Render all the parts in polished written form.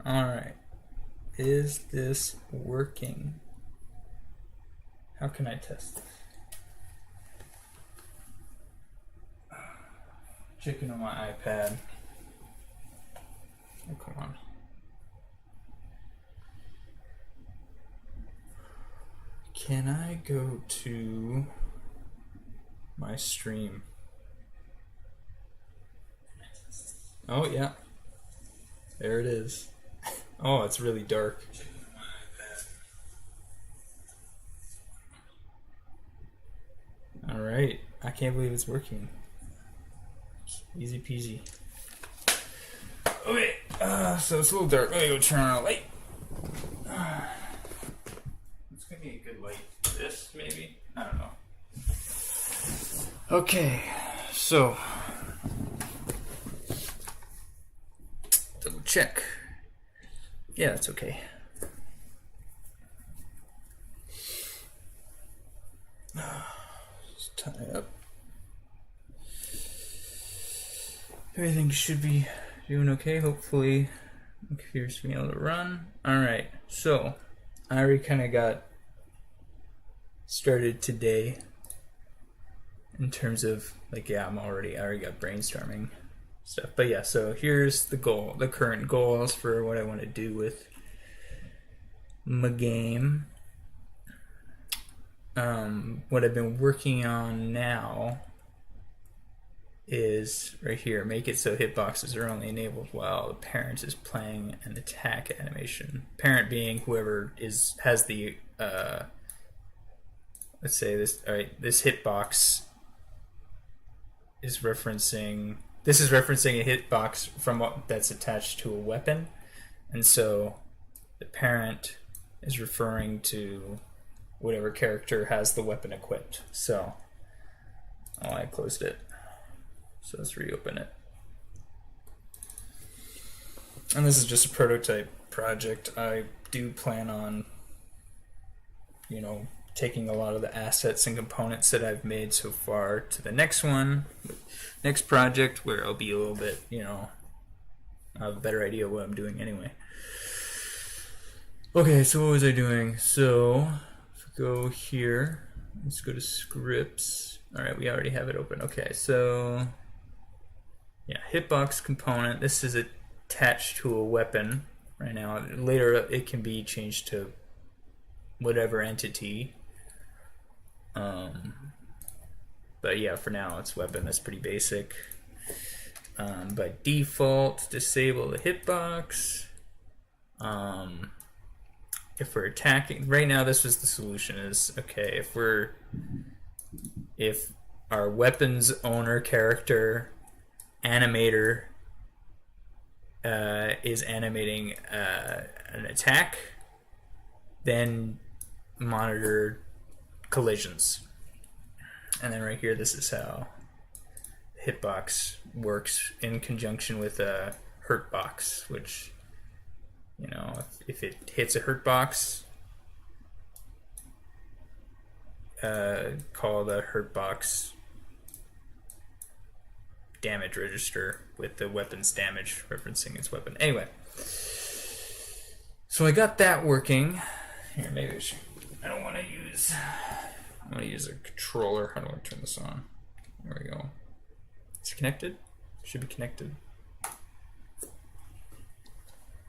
Alright. Is this working? How can I test this? Checking on my iPad. Oh, come on. Can I go to my stream? Oh, yeah. There it is. Oh, it's really dark. Alright. I can't believe it's working. Easy peasy. Okay. So it's a little dark. Let me go turn on a light. It's gonna be a good light. This, maybe? I don't know. Okay. So. Double check. Yeah, that's okay. Just tie it up. Everything should be doing okay. Hopefully, the computer's being able to run. Alright, so I already kind of got started today in terms of, like, yeah, I already got brainstorming stuff. But yeah, so here's the goal, the current goals for what I want to do with my game. What I've been working on now is right here, make it so hitboxes are only enabled while the parent is playing an attack animation. Parent being whoever has the let's say this. All right, this hitbox is referencing. This is referencing a hitbox from that's attached to a weapon, and so the parent is referring to whatever character has the weapon equipped. So, oh, I closed it. So let's reopen it. And this is just a prototype project. I do plan on, you know, taking a lot of the assets and components that I've made so far to the next one, next project, where I'll be a little bit, you know, I have a better idea of what I'm doing anyway. Okay, so what was I doing? So, if we go here, let's go to scripts. Alright, we already have it open. Okay, so yeah, hitbox component. This is attached to a weapon right now. Later it can be changed to whatever entity. But yeah, for now it's weapon. That's pretty basic. By default, disable the hitbox. If we're attacking, right now this was the solution is, okay, if our weapon's owner character animator is animating an attack, then monitor collisions. And then right here, this is how hitbox works in conjunction with a hurtbox, which, you know, if it hits a hurtbox, call the hurtbox damage register with the weapon's damage referencing its weapon. Anyway, so I got that working. Here, maybe I don't want to use. I want to use a controller. How do I turn this on? There we go. Is it connected? Should be connected.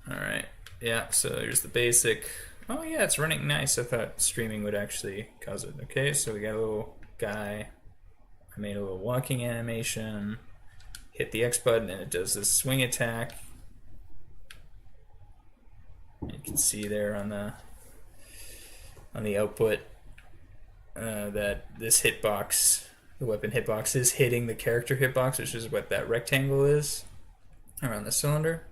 All right. Yeah. So here's the basic. Oh yeah, it's running nice. I thought streaming would actually cause it. Okay, so we got a little guy. I made a little walking animation. Hit the X button and it does this swing attack. You can see there on the output that this hitbox, the weapon hitbox, is hitting the character hitbox, which is what that rectangle is around the cylinder.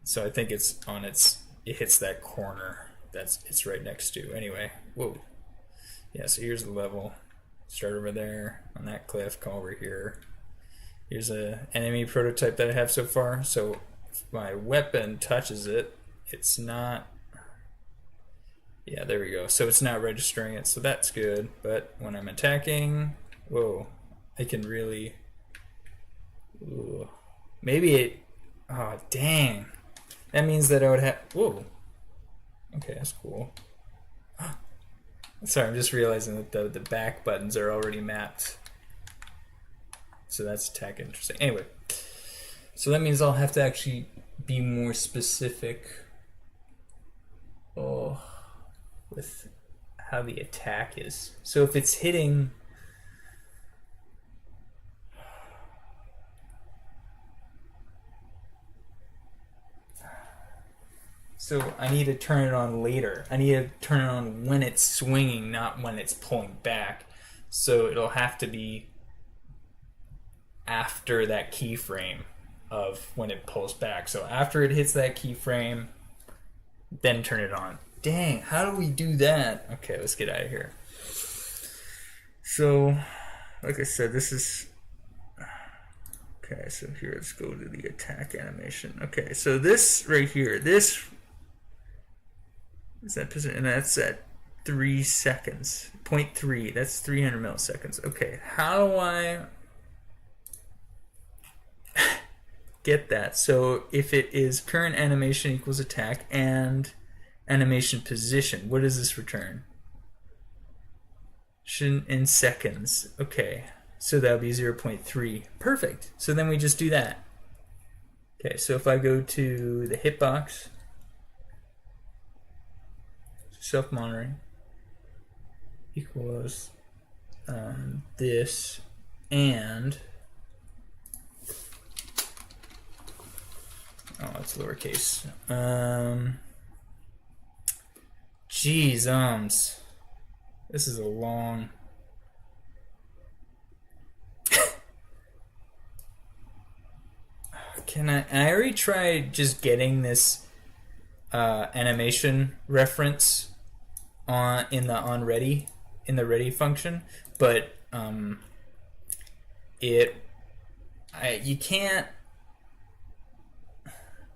So I think it's on it hits that corner it's right next to. Anyway, whoa. Yeah, so here's the level. Start over there on that cliff, come over here. Here's a enemy prototype that I have so far. So if my weapon touches it, it's not. Yeah, there we go. So it's not registering it, so that's good. But when I'm attacking, whoa, I can really. Ooh, maybe it. Oh, dang. That means that I would have. Whoa. Okay, that's cool. Sorry, I'm just realizing that the back buttons are already mapped. So that's attack interesting. Anyway, so that means I'll have to actually be more specific with how the attack is. So if it's hitting... So I need to turn it on later. I need to turn it on when it's swinging, not when it's pulling back. So it'll have to be after that keyframe of when it pulls back. So after it hits that keyframe, then turn it on. Dang, how do we do that? Okay, let's get out of here. So, like I said, this is... Okay, so here, let's go to the attack animation. Okay, so this right here, this is that position, and that's at 3 seconds. 0.3, that's 300 milliseconds. Okay, how do I get that? So if it is current animation equals attack and animation position, what does this return? In seconds. Okay, so that would be 0.3. Perfect. So then we just do that. Okay, so if I go to the hitbox, self-monitoring equals this and it's lowercase. Geez, this is a long. I already tried just getting this animation reference in the ready function, but you can't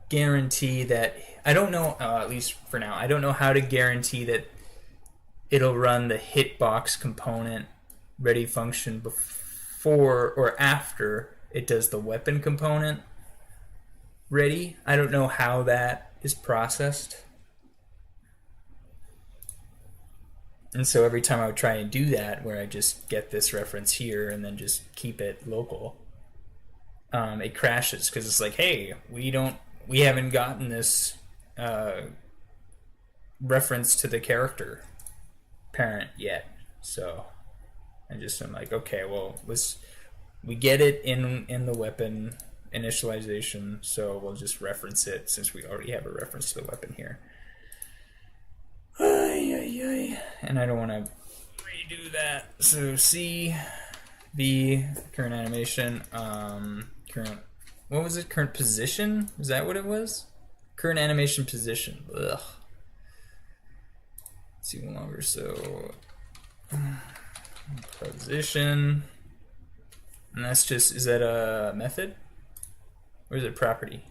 guarantee that. I don't know, at least for now, I don't know how to guarantee that it'll run the hitbox component ready function before or after it does the weapon component ready. I don't know how that is processed. And so every time I would try and do that, where I just get this reference here and then just keep it local, it crashes because it's like, hey, we haven't gotten this reference to the character parent yet. So I'm like, okay, well, we get it in the weapon initialization, so we'll just reference it since we already have a reference to the weapon here. And I don't want to redo that. So C, B, current animation, current, what was it? Current position? Is that what it was? Current animation position. Ugh. It's even longer. So position, and that's just, is that a method or is it property?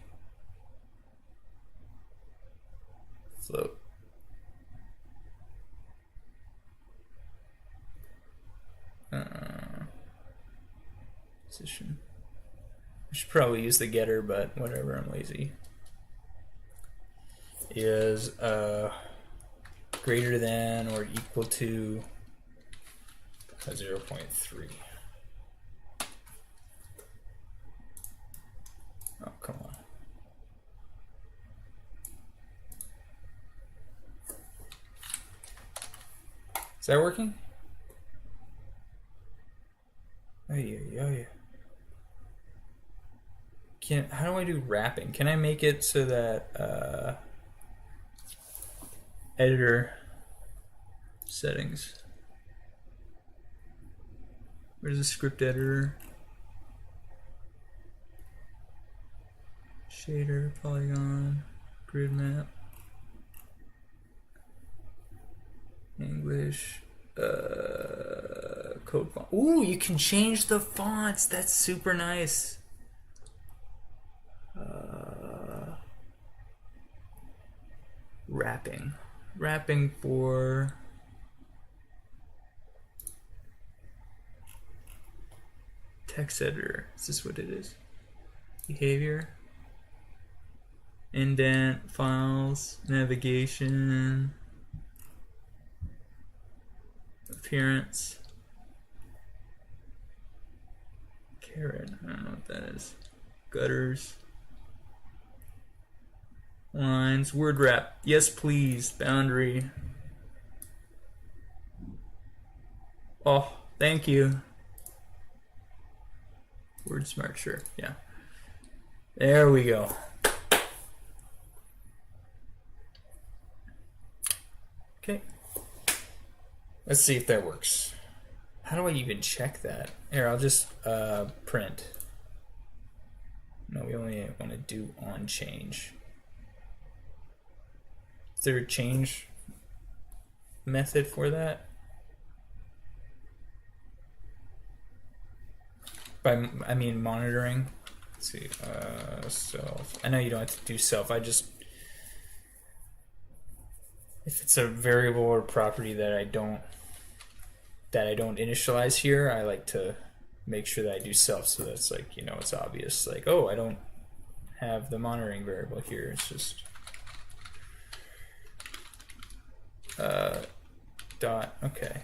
Float. Position. I should probably use the getter, but whatever, I'm lazy. Is greater than or equal to 0.3. Oh, come on. Is that working? Oh yeah. How do I do wrapping? Can I make it so that editor settings? Where's the script editor? Shader, polygon, grid map, English, code font. Ooh, you can change the fonts. That's super nice. Wrapping for text editor. Is this what it is? Behavior. indent, files, navigation, appearance, caret, I don't know what that is, gutters, lines, word wrap, yes please, boundary. Oh, thank you. Word smart, sure, yeah. There we go. Okay. Let's see if that works. How do I even check that? Here, I'll just print. No, we only want to do on change. Is there a change method for that? By, I mean monitoring. Let's see, self. I know you don't have to do self. I just, if it's a variable or property that I don't initialize here, I like to make sure that I do self, so that's like, you know, it's obvious. Like, oh, I don't have the monitoring variable here. It's just dot. Okay.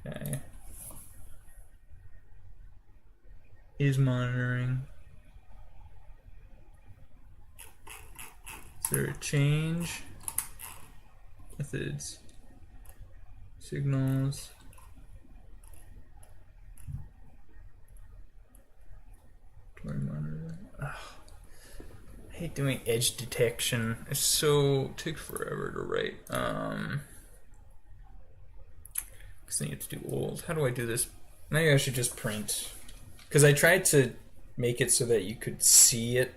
Okay. Is monitoring. Is there a change? Methods. Signals. Monitor. Oh, I hate doing edge detection. It's so takes forever to write. Because then you have to do old. How do I do this? Maybe I should just print. Because I tried to make it so that you could see it.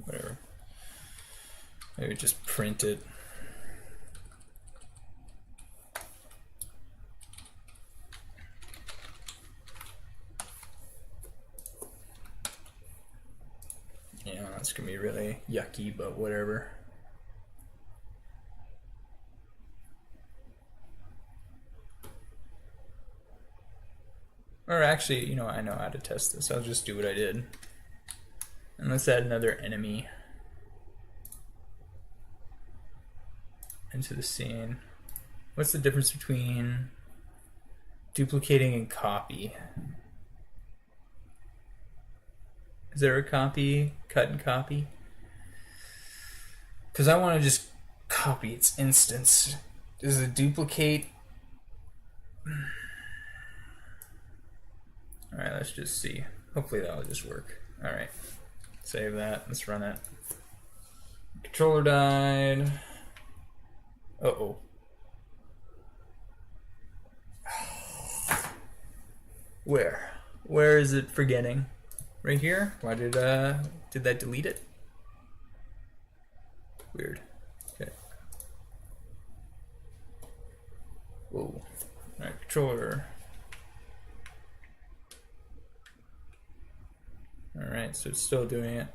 Whatever. Maybe just print it. Yeah, that's gonna be really yucky, but whatever. Or actually, you know, I know how to test this. I'll just do what I did. And let's add another enemy into the scene. What's the difference between duplicating and copy? Is there a copy, cut and copy? Because I want to just copy its instance. Does it duplicate? Alright, let's just see. Hopefully that'll just work. Alright, save that. Let's run it. Controller died. Uh-oh. Where? Where is it forgetting? Right here? Why did that delete it? Weird. Okay. Whoa. Alright, controller. Alright, so it's still doing it.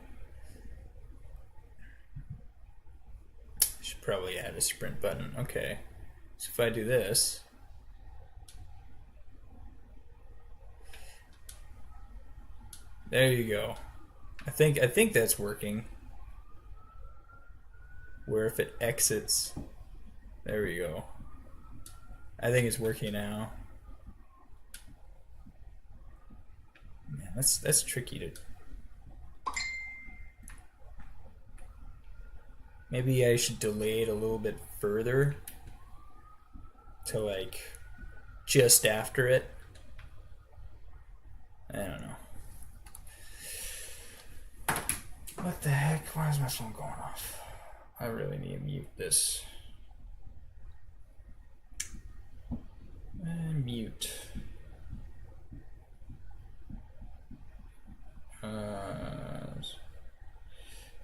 I should probably add a sprint button. Okay. So if I do this, there you go. I think that's working. Where if it exits, there we go. I think it's working now. Man, that's tricky to. Maybe I should delay it a little bit further to like just after it. I don't know. What the heck? Why is my phone going off? I really need to mute this. And mute.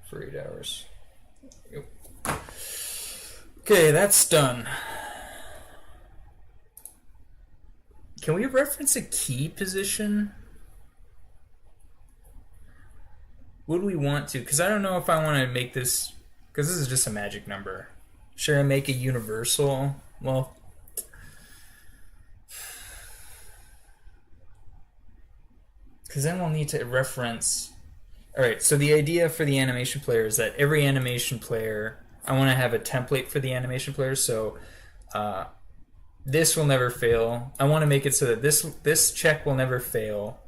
For 8 hours. Yep. Okay, that's done. Can we reference a key position? Would we want to? Because I don't know if I want to make this, because this is just a magic number. Should I make a universal? Well, because then we'll need to reference. All right, so the idea for the animation player is that every animation player, I want to have a template for the animation player. So this will never fail. I want to make it so that this check will never fail.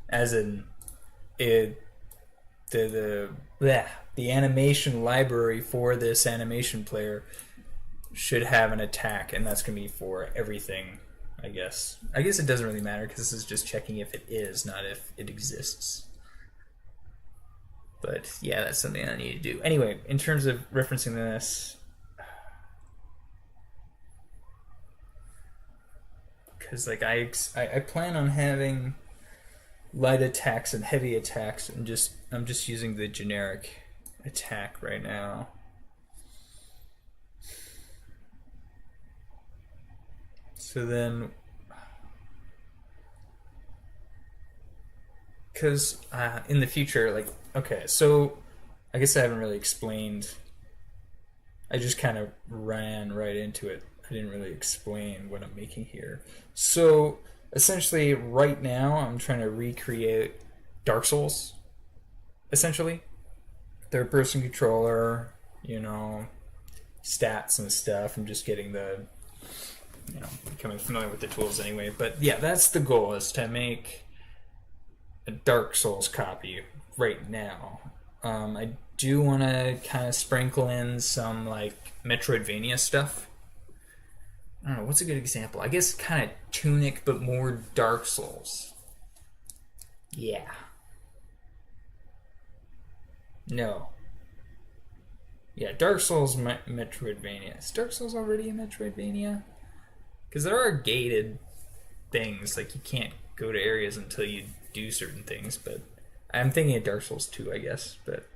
As in, the animation library for this animation player should have an attack, and that's going to be for everything, I guess. I guess it doesn't really matter because this is just checking if it is, not if it exists. But yeah, that's something I need to do. Anyway, in terms of referencing this, because like I plan on having light attacks and heavy attacks, and I'm just using the generic attack right now. So then, because in the future, like, okay, so I guess I haven't really explained. I just kind of ran right into it. I didn't really explain what I'm making here. So essentially, right now, I'm trying to recreate Dark Souls. Essentially, third-person controller, stats and stuff. I'm just getting the, becoming familiar with the tools anyway. But yeah, that's the goal, is to make a Dark Souls copy right now. I do want to kind of sprinkle in some like Metroidvania stuff. I don't know, what's a good example? I guess kind of Tunic, but more Dark Souls. Yeah. No. Yeah, Dark Souls Metroidvania. Is Dark Souls already a Metroidvania? Because there are gated things, like you can't go to areas until you do certain things, but I'm thinking of Dark Souls 2, I guess, but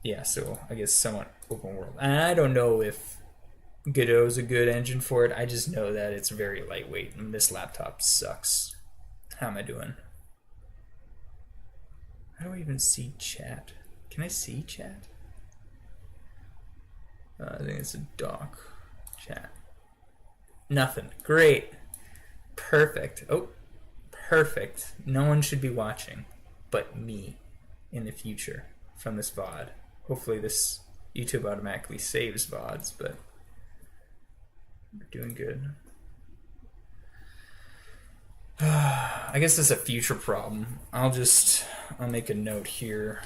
yeah, so I guess somewhat open world. And I don't know if Godot is a good engine for it. I just know that it's very lightweight, and this laptop sucks. How am I doing? How do I even see chat? Can I see chat? I think it's a doc chat. Nothing. Great. Perfect. Oh, perfect. No one should be watching but me in the future from this VOD. Hopefully this YouTube automatically saves VODs, but we're doing good. I guess it's a future problem. I'll make a note here.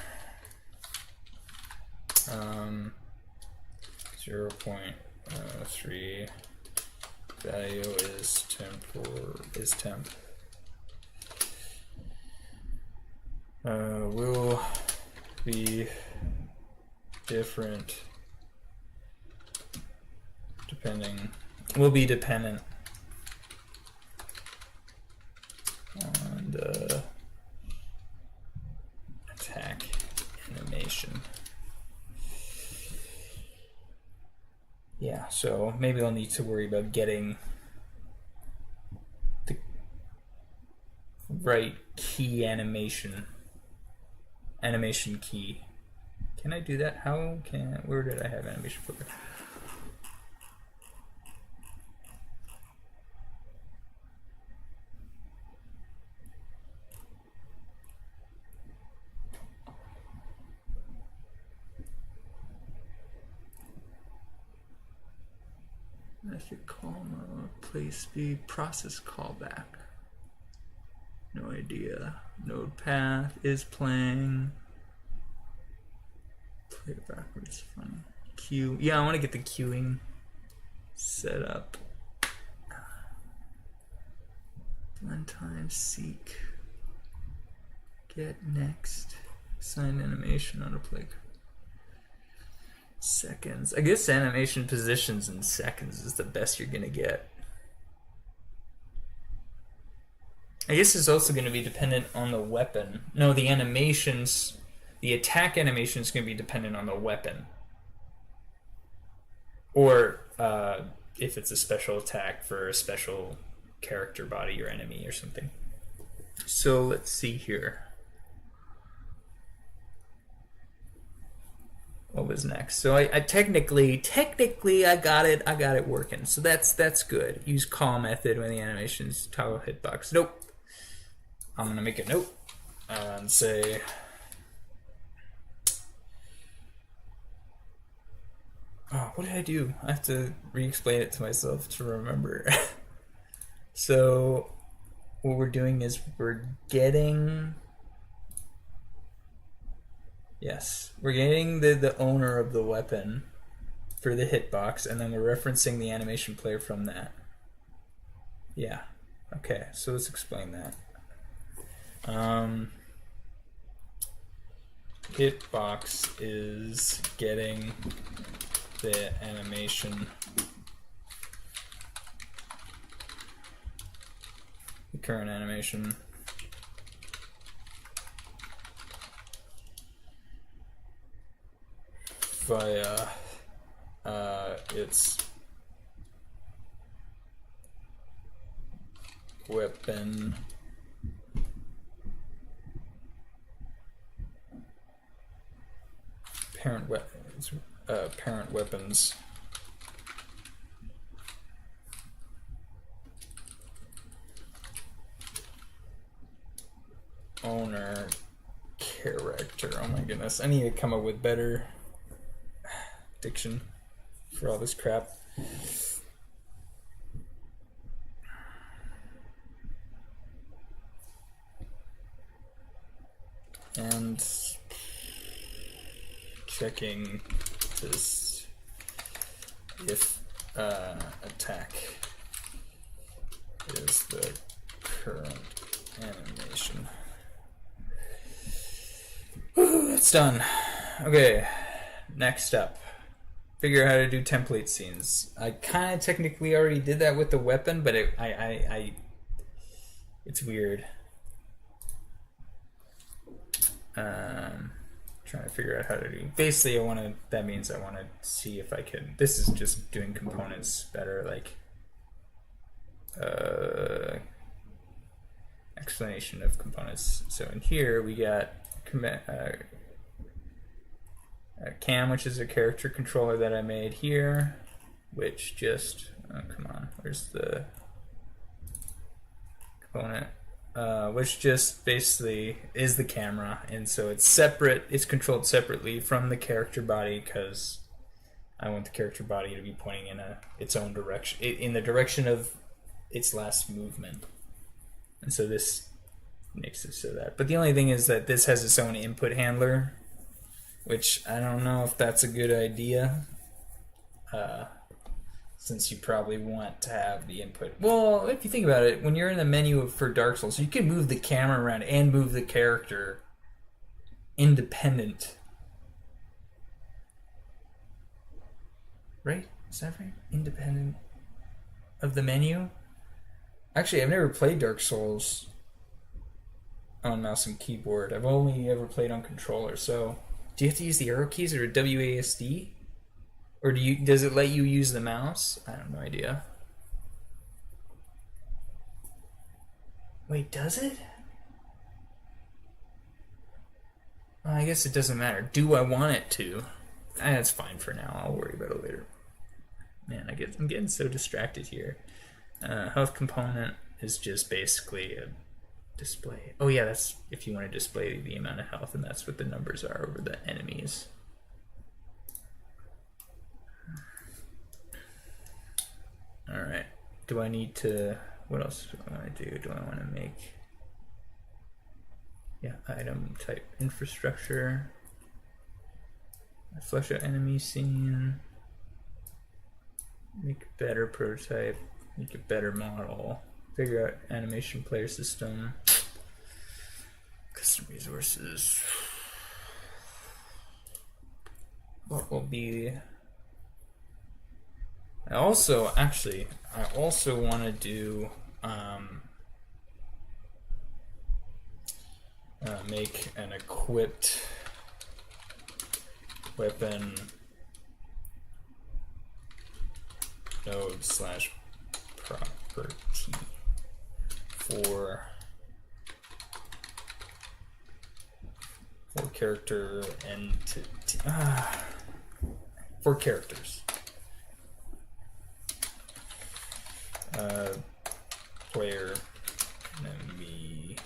0.3 value is temp. Will be different dependent on the attack animation. Yeah, so maybe I'll need to worry about getting the right key animation key. Can I do that? Where did I have animation for? Method call mode, play speed, process callback. No idea. Node path is playing. Play backwards, funny. Queue. Yeah, I want to get the queuing set up. Blend time, seek. Get next. Assign animation on a play. Seconds. I guess animation positions in seconds is the best you're gonna get. I guess it's also going to be dependent on the weapon. No, the animations, the attack animation is going to be dependent on the weapon. Or if it's a special attack for a special character, body, or enemy or something. So let's see here. what was next? So I technically I got it working. So that's good. Use call method when the animations toggle hitbox. Nope. I'm gonna make a note and say oh, what did I do? I have to re-explain it to myself to remember. So what we're doing is we're getting the owner of the weapon for the hitbox, and then we're referencing the animation player from that. Yeah. Okay, so let's explain that. Hitbox is getting the animation, the current animation, via its weapon parent weapons owner character. Oh my goodness, I need to come up with better diction for all this crap. And checking this if attack is the current animation. Whew, it's done. Okay, next up, figure out how to do template scenes. I kind of technically already did that with the weapon, but it's weird. Trying to figure out how to do. Basically, that means I want to see if I can. This is just doing components better, like explanation of components. So in here we got cam, which is a character controller that I made here, which just come on, where's the component? Which just basically is the camera, and so it's separate. It's controlled separately from the character body because I want the character body to be pointing in its own direction, in the direction of its last movement. And so this makes it so that. But the only thing is that this has its own input handler, which I don't know if that's a good idea. Since you probably want to have the input. Well, if you think about it, when you're in the menu for Dark Souls, you can move the camera around and move the character independent. Right? Is that right? Independent of the menu? Actually, I've never played Dark Souls on mouse and keyboard. I've only ever played on controller. So, do you have to use the arrow keys or WASD? Or does it let you use the mouse? I have no idea. Wait, does it? Well, I guess it doesn't matter. Do I want it to? That's fine for now. I'll worry about it later. Man, I'm getting so distracted here. Health component is just basically a display. Oh yeah, that's if you want to display the amount of health, and that's what the numbers are over the enemies. Alright, do I need to, what else do I want to do? Do I want to make, item type infrastructure, flesh out enemy scene, make a better prototype, make a better model, figure out animation player system, custom resources, what will be. I also want to do make an equipped weapon node / property for character entity. for characters. Player enemy.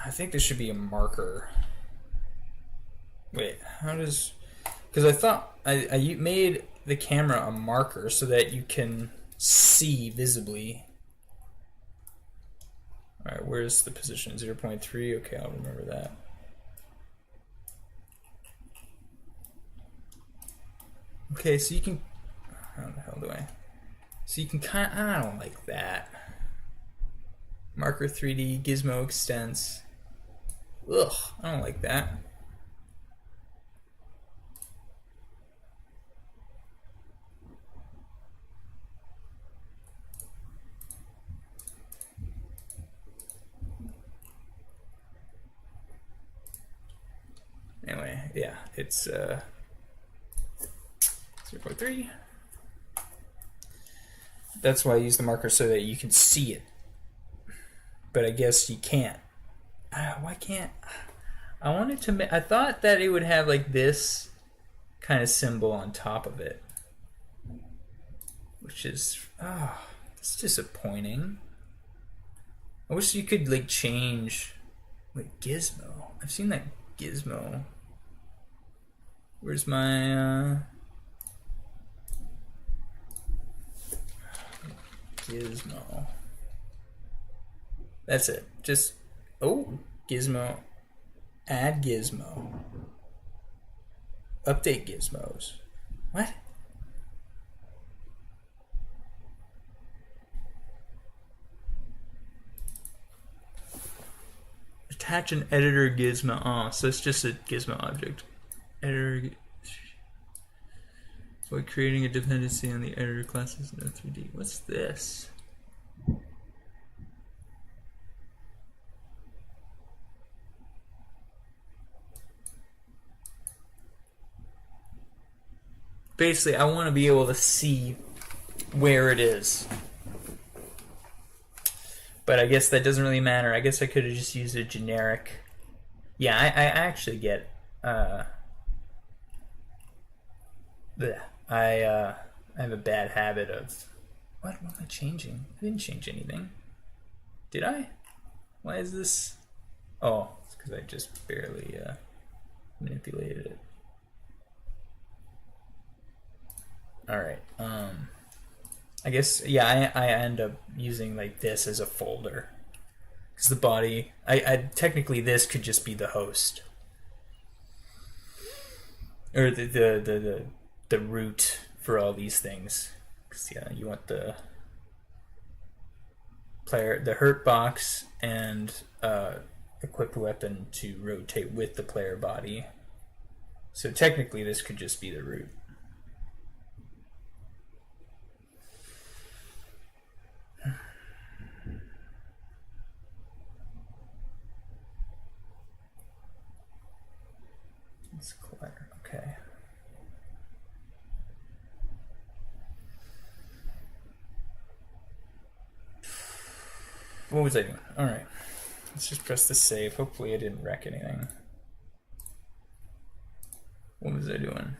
I think this should be a marker. Wait, how does... Because I thought I made the camera a marker so that you can see visibly. Alright, where's the position? 0.3? Okay, I'll remember that. Okay, so you can... How the hell do I... So you can kind of... I don't like that. Marker 3D, gizmo extents. Ugh, I don't like that. Anyway, yeah, it's 0.3. That's why I use the marker so that you can see it. But I guess you can't. Why can't... I wanted to... I thought that it would have like this kind of symbol on top of it. Which is... Oh, it's disappointing. I wish you could like change... Like gizmo. I've seen that gizmo. Where's my... Gizmo. That's it. Just... Oh, gizmo. Add gizmo. Update gizmos. What? Attach an editor gizmo. Oh, so it's just a gizmo object. Editor. Avoid creating a dependency on the editor classes in O3D. What's this? Basically, I want to be able to see where it is. But I guess that doesn't really matter. I guess I could have just used a generic... Yeah, I actually get... I have a bad habit of... What am I changing? I didn't change anything. Did I? Why is this... Oh, it's because I just barely manipulated it. Alright, I guess, yeah, I end up using like this as a folder. Because the body, I technically this could just be the host. Or the root for all these things. Because, yeah, you want the player, the hurt box and equipped weapon to rotate with the player body. So technically this could just be the root. It's clear. Okay. What was I doing? Alright. Let's just press the save. Hopefully I didn't wreck anything. What was I doing?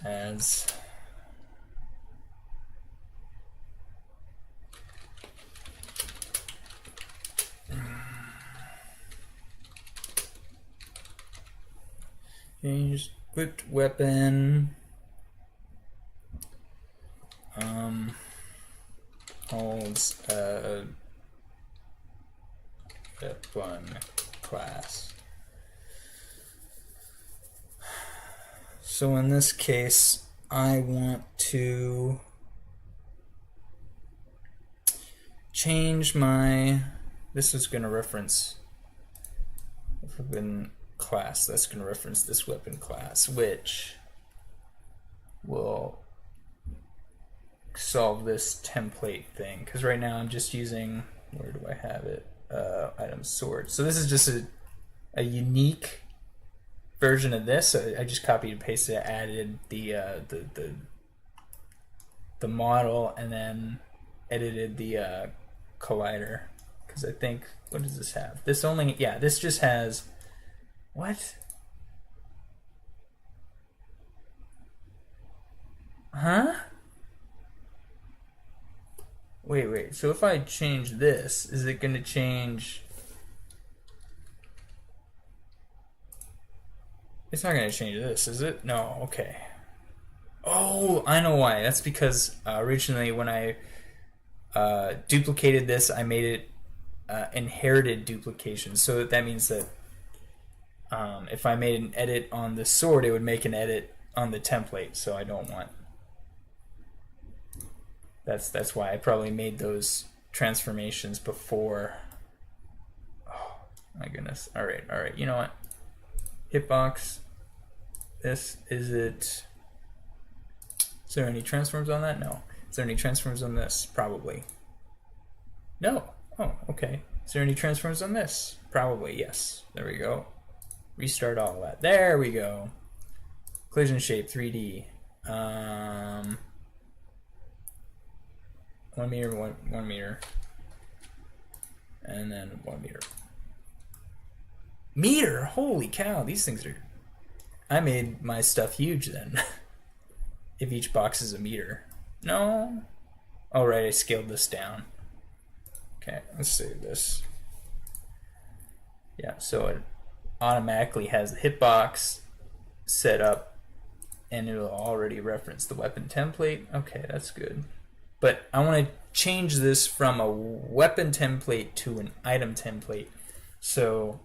As change equipped weapon holds a weapon class. So in this case I want to change my, this is going to reference weapon class, that's going to reference this weapon class, which will solve this template thing, because right now I'm just using, where do I have it? Item sort. So this is just a unique version of this. So I just copied and pasted it, added the model, and then edited the collider. Because I think, what does this have? This only, yeah, this just has, what? Huh? Wait. So if I change this, is it going to change? It's not going to change this, is it? No, okay. Oh, I know why. That's because originally when I duplicated this, I made it inherited duplication. So that means that if I made an edit on the sword, it would make an edit on the template. So I don't want. That's why I probably made those transformations before. Oh my goodness! All right. You know what? Hitbox. This is it. Is there any transforms on that? No. Is there any transforms on this? Probably. No. Oh, okay. Is there any transforms on this? Probably, yes. There we go. Restart all of that. There we go. Collision shape 3D. 1 meter, 1 meter. And then 1 meter. Meter? Holy cow, these things are... I made my stuff huge then. If each box is a meter. No? All right, I scaled this down. Okay, let's save this. Yeah, so it automatically has the hitbox set up, and it'll already reference the weapon template. Okay, that's good. But I want to change this from a weapon template to an item template. So,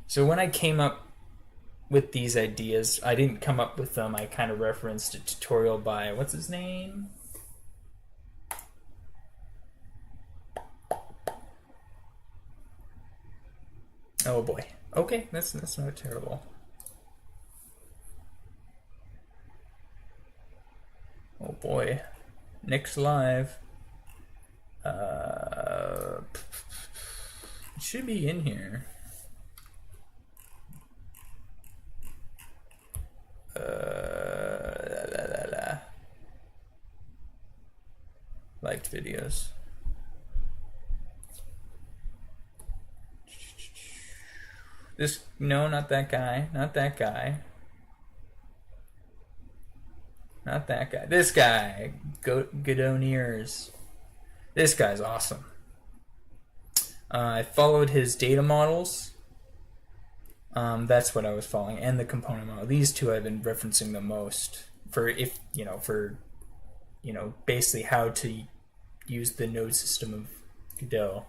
So when I came up with these ideas, I didn't come up with them. I kind of referenced a tutorial by, what's his name? Oh boy. Okay, that's not terrible. Oh boy. Nick's live. It should be in here. Liked videos. This, no, not that guy. Not that guy. Not that guy. This guy. Godot. This guy's awesome. I followed his data models. That's what I was following, and the component model. These two I've been referencing the most for basically how to use the node system of Godot.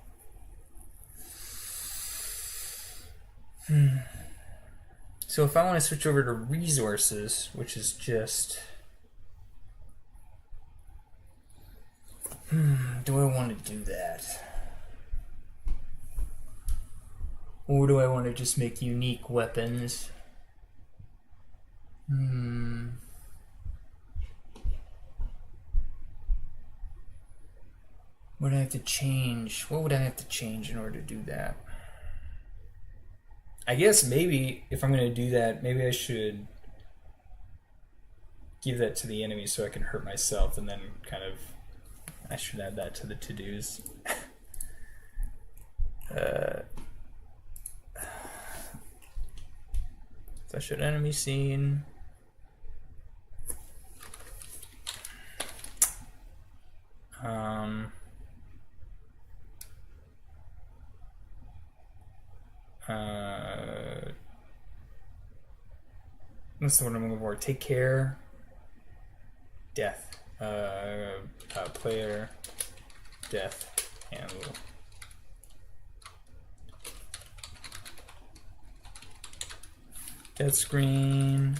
So if I want to switch over to resources, which is just do I want to do that? Or do I want to just make unique weapons? What do I have to change? What would I have to change in order to do that? I guess maybe if I'm going to do that, maybe I should give that to the enemy so I can hurt myself, and then kind of I should add that to the to-dos. So I should enemy scene. What's the word I'm looking for? Take care. Death. Player. Death. Handle. Death screen.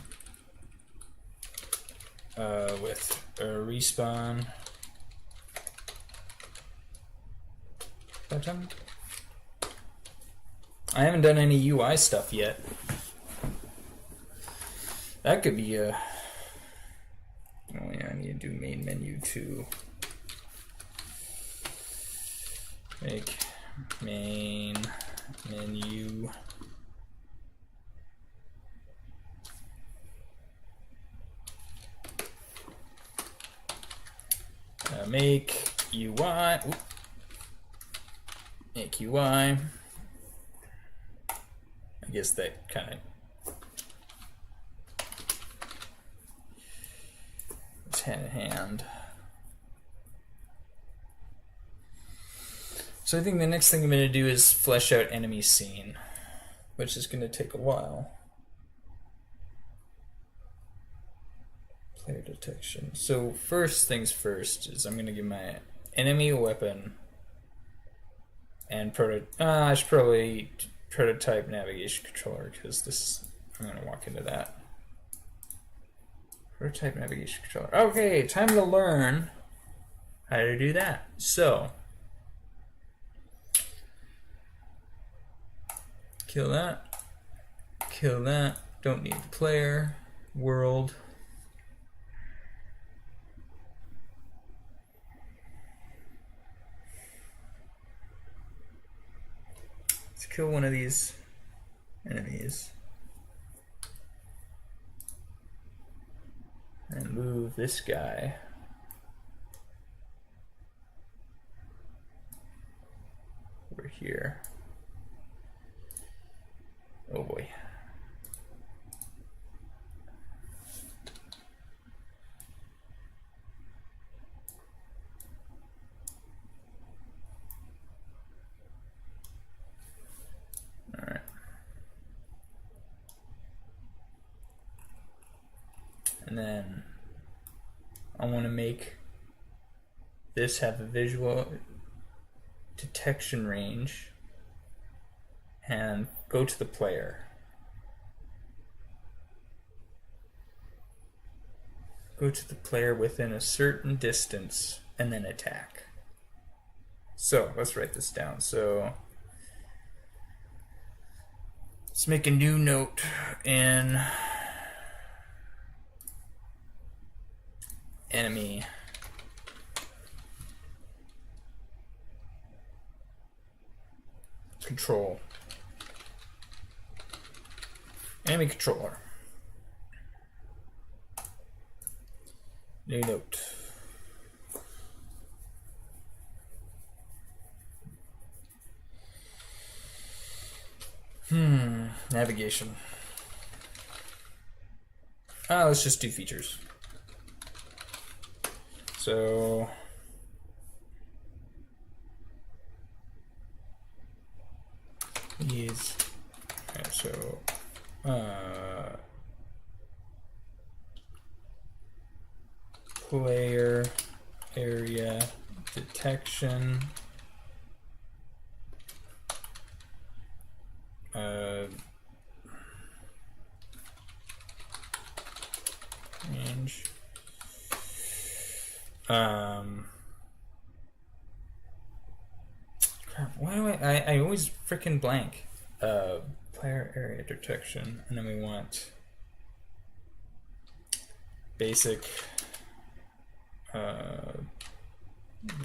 With a respawn button. I haven't done any UI stuff yet. That could be a. Oh yeah, I need to do main menu too. Make main menu. Make UI. Oop. Make UI. I guess that kind of is hand in hand. So I think the next thing I'm going to do is flesh out enemy scene, which is going to take a while. Player detection. So first things first is I'm going to give my enemy a weapon and I should probably prototype navigation controller because this I'm going to walk into that. Prototype navigation controller. Okay, time to learn how to do that. So kill that. Kill that. Don't need the player. World. Let's kill one of these enemies. And move this guy. Over here. Oh boy. All right. And then I want to make this have a visual detection range and go to the player. Go to the player within a certain distance and then attack. So let's write this down. So let's make a new note in enemy control. Enemy controller. New note. Navigation. Let's just do features. So these. Okay, so player area detection. Range. Crap, why do I always frickin' blank. Player area detection, and then we want basic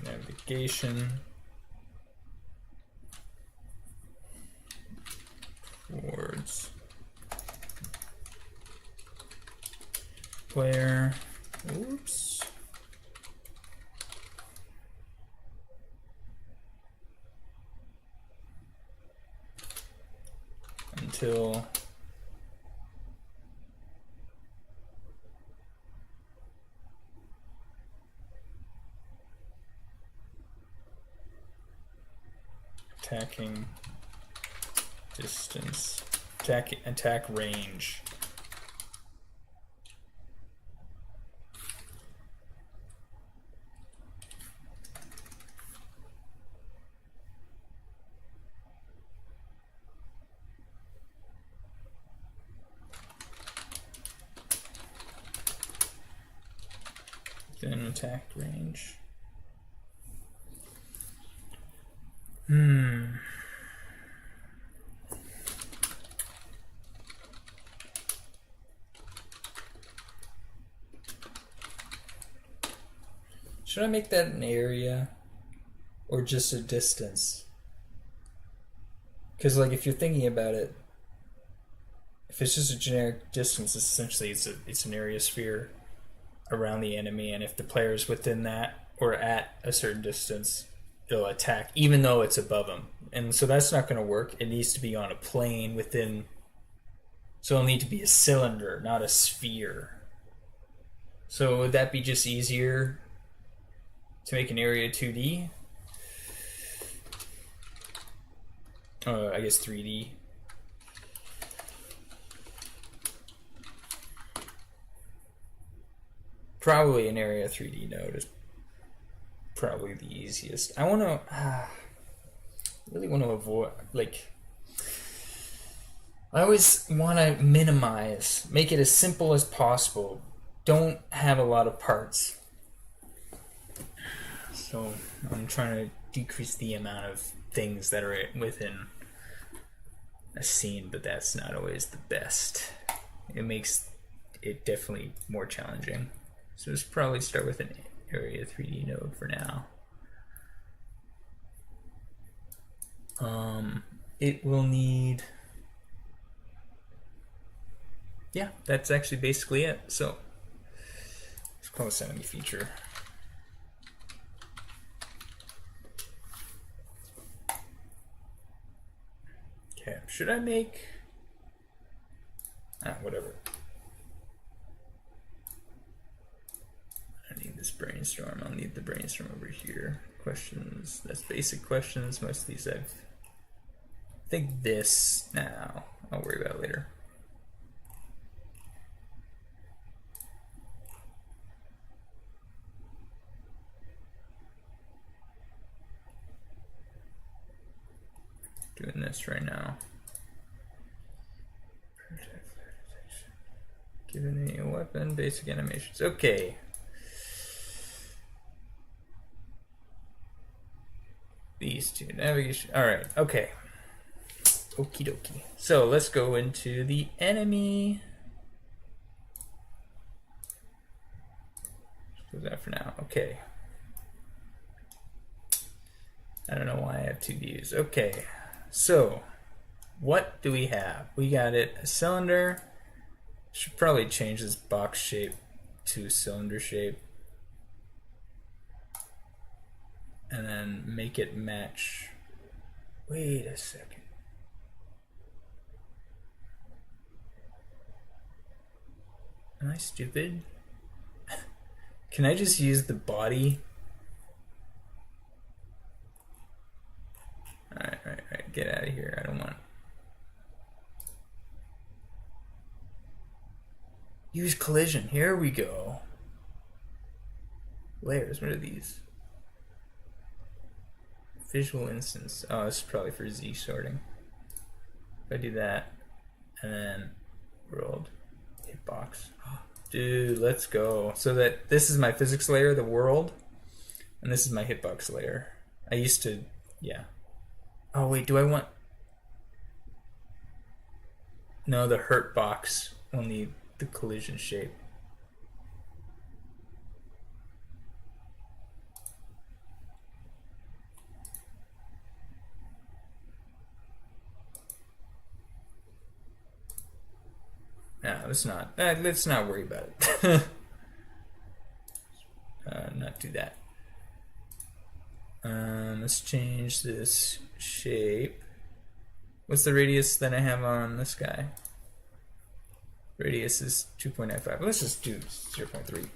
navigation towards player. Oops. Until attacking distance, attack range. Then attack range. Should I make that an area or just a distance? Because like if you're thinking about it, if it's just a generic distance, essentially it's an area sphere around the enemy, and if the player is within that or at a certain distance, it'll attack even though it's above them. And so that's not going to work. It needs to be on a plane within. So it'll need to be a cylinder, not a sphere. So would that be just easier to make an area 2D? I guess 3D. Probably an area 3D node is probably the easiest. I want to really want to avoid, like, I always want to minimize, make it as simple as possible. Don't have a lot of parts. So I'm trying to decrease the amount of things that are within a scene, but that's not always the best. It makes it definitely more challenging. So let's probably start with an area 3D node for now. It will need, yeah, that's actually basically it. So let's call this enemy feature. Okay, should I make, whatever. I need this brainstorm. I'll need the brainstorm over here. Questions, that's basic questions. Most of these I think this now. I'll worry about it later. Doing this right now. Given any weapon, basic animations. Okay. These two, navigation. All right, okay. Okie dokie. So let's go into the enemy. Let's do that for now. Okay. I don't know why I have two views. Okay. So, what do we have? We got it, a cylinder. Should probably change this box shape to cylinder shape. And then make it match. Wait a second. Am I stupid? Can I just use the body? Alright, get out of here. I don't want. Use collision. Here we go. Layers. What are these? Visual instance. Oh, this is probably for Z sorting. If I do that, and then world, hitbox. Dude, let's go. So that this is my physics layer, the world, and this is my hitbox layer. I used to, yeah. Oh wait, do I want? No, the hurt box will need the collision shape. No, let's not. Let's not worry about it. Not do that. Let's change this shape. What's the radius that I have on this guy? Radius is 2.95. Let's just do 0.3.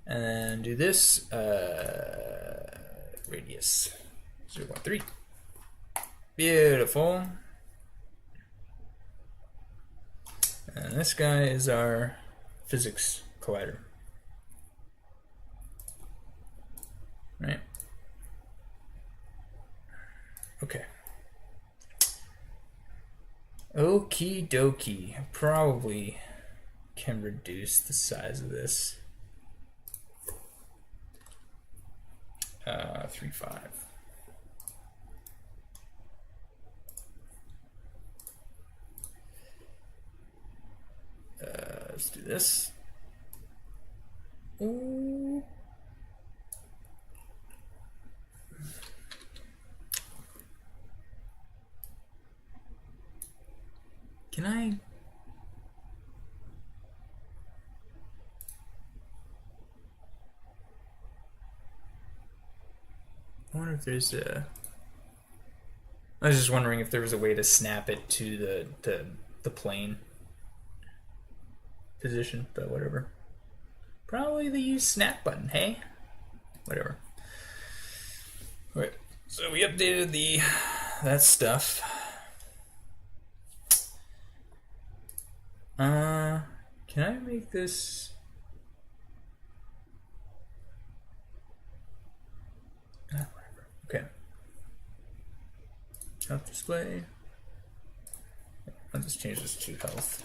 And then do this. Radius 0.3. Beautiful. And this guy is our physics collider. Right. Okay. Okie dokie. Probably can reduce the size of this. 3.5. Let's do this. Ooh. wonder if there's a... I was just wondering if there was a way to snap it to the plane position, but whatever. Probably the use snap button, hey? Whatever. Alright, so we updated that stuff. Can I make this... whatever. Okay. Health display. I'll just change this to health.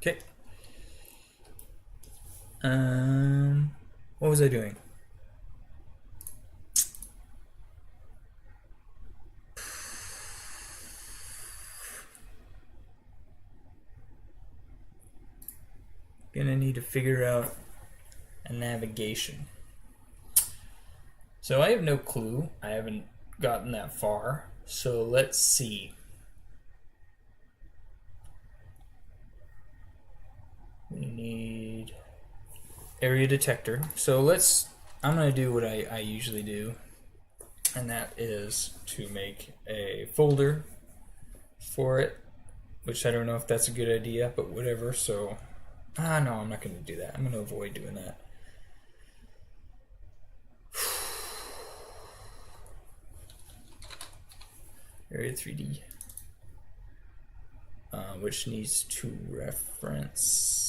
Okay. What was I doing? Gonna need to figure out a navigation. So I have no clue. I haven't gotten that far. So let's see. We need area detector. So I'm gonna do what I usually do, and that is to make a folder for it, which I don't know if that's a good idea, but whatever. So, no, I'm not gonna do that. I'm gonna avoid doing that. Area 3D, which needs to reference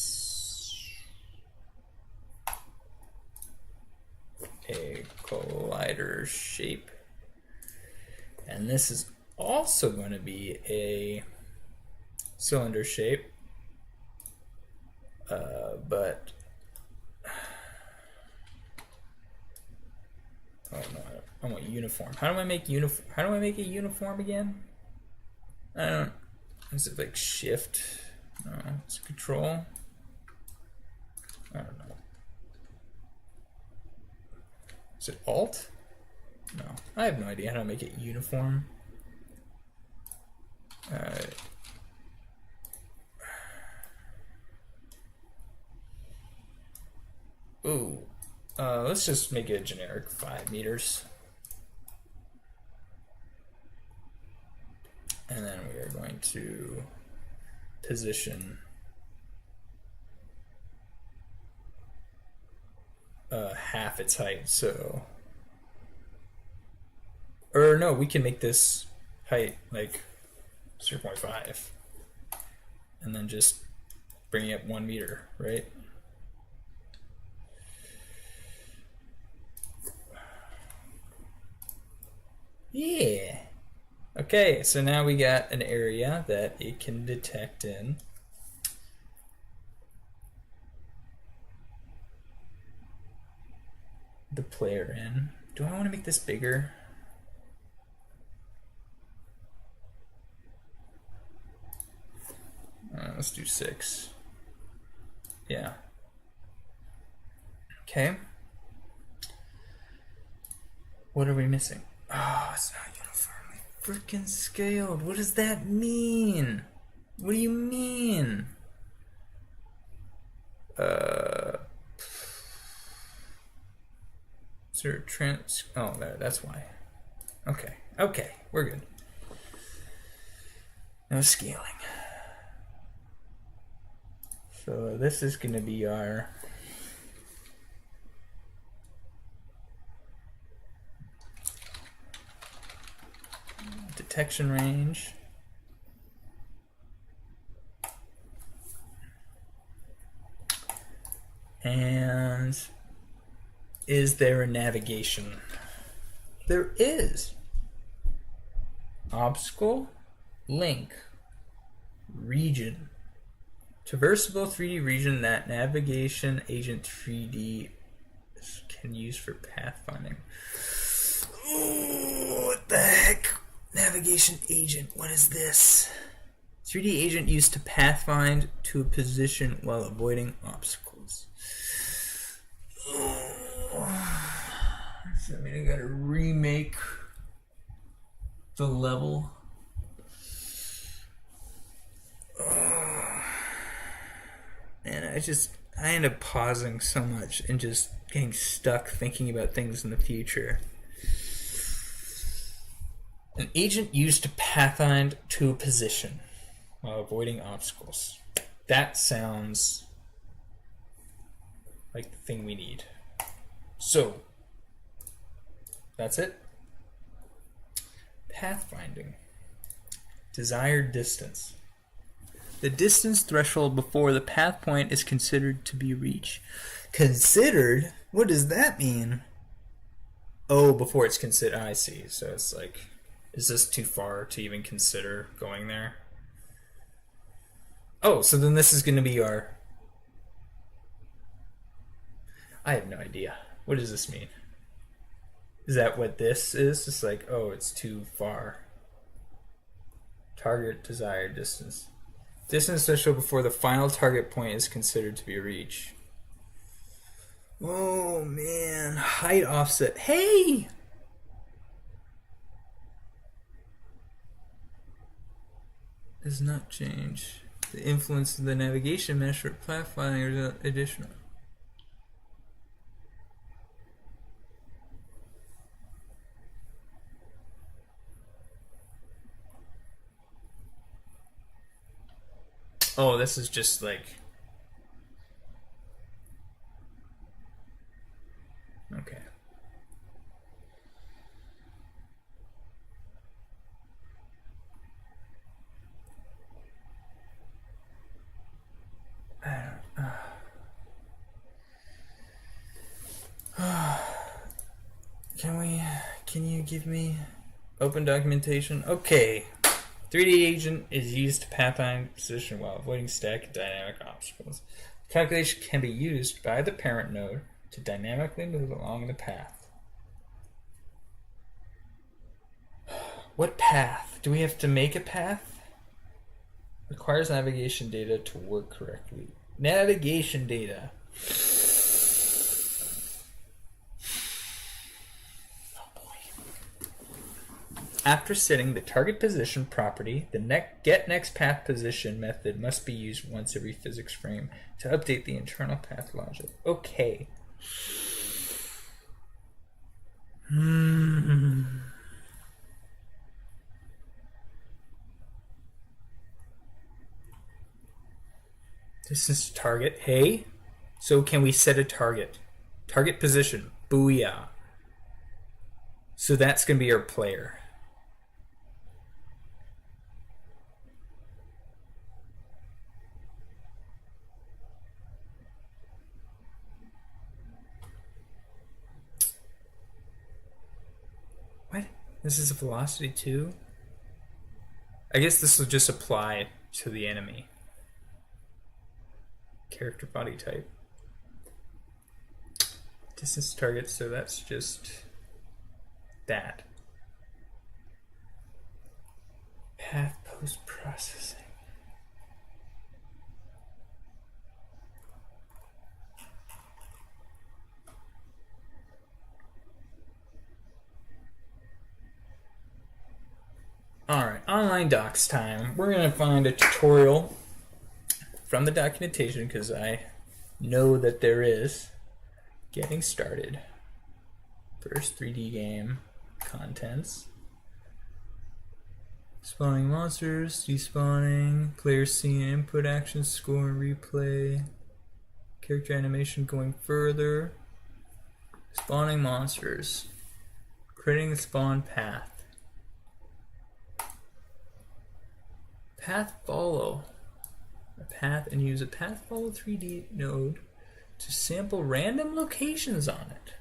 a collider shape, and this is also going to be a cylinder shape, but oh no, I want uniform. How do I make uniform? How do I make a uniform again? I don't. Is it like shift? No, it's control. I don't know. Is it alt? No, I have no idea how to make it uniform. Ooh, let's just make it a generic 5 meters. And then we are going to position half its height. So, or no, we can make this height like 0.5 and then just bring it up 1 meter, right? Yeah. Okay, so now we got an area that it can detect in. The player in. Do I want to make this bigger? Let's do 6. Yeah. Okay. What are we missing? Oh, it's not uniformly freaking scaled. What does that mean? What do you mean? Is there a trans? Oh, there. That's why. Okay. Okay. We're good. No scaling. So this is going to be our detection range. And is there a navigation? There is. Obstacle, link, region. Traversable 3D region that navigation agent 3D can use for pathfinding. Ooh, what the heck? Navigation agent, what is this? 3D agent used to pathfind to a position while avoiding obstacles. So I mean, I gotta remake the level. And I end up pausing so much and just getting stuck thinking about things in the future. An agent used to pathfind to a position while avoiding obstacles. That sounds like the thing we need. So, that's it. Pathfinding. Desired distance. The distance threshold before the path point is considered to be reached. Considered? What does that mean? Oh, before it's considered. I see. So it's like, is this too far to even consider going there? Oh, so then this is going to be our... I have no idea. What does this mean? Is that what this is? It's like, oh, it's too far. Target desired distance. Distance threshold before the final target point is considered to be reached. Oh, man. Height offset. Hey! Does not change. The influence of the navigation mesh for pathfinding is additional. Oh, this is just like... Okay. Can you give me open documentation? Okay. 3D agent is used to pathfind position while avoiding static and dynamic obstacles. The calculation can be used by the parent node to dynamically move along the path. What path? Do we have to make a path? Requires navigation data to work correctly. Navigation data. After setting the target position property, the get next path position method must be used once every physics frame to update the internal path logic. Okay. This is target. Hey. So can we set a target? Target position. Booyah. So that's going to be our player. This is a velocity too? I guess this will just apply to the enemy. Character body type. Distance target, so that's just that. Path post-processing. Alright, online docs time. We're going to find a tutorial from the documentation because I know that there is. Getting started. First 3D game. Contents. Spawning monsters. Despawning. Player scene input action. Score and replay. Character animation going further. Spawning monsters. Creating the spawn path. Path follow. A path and use a path follow 3D node to sample random locations on it.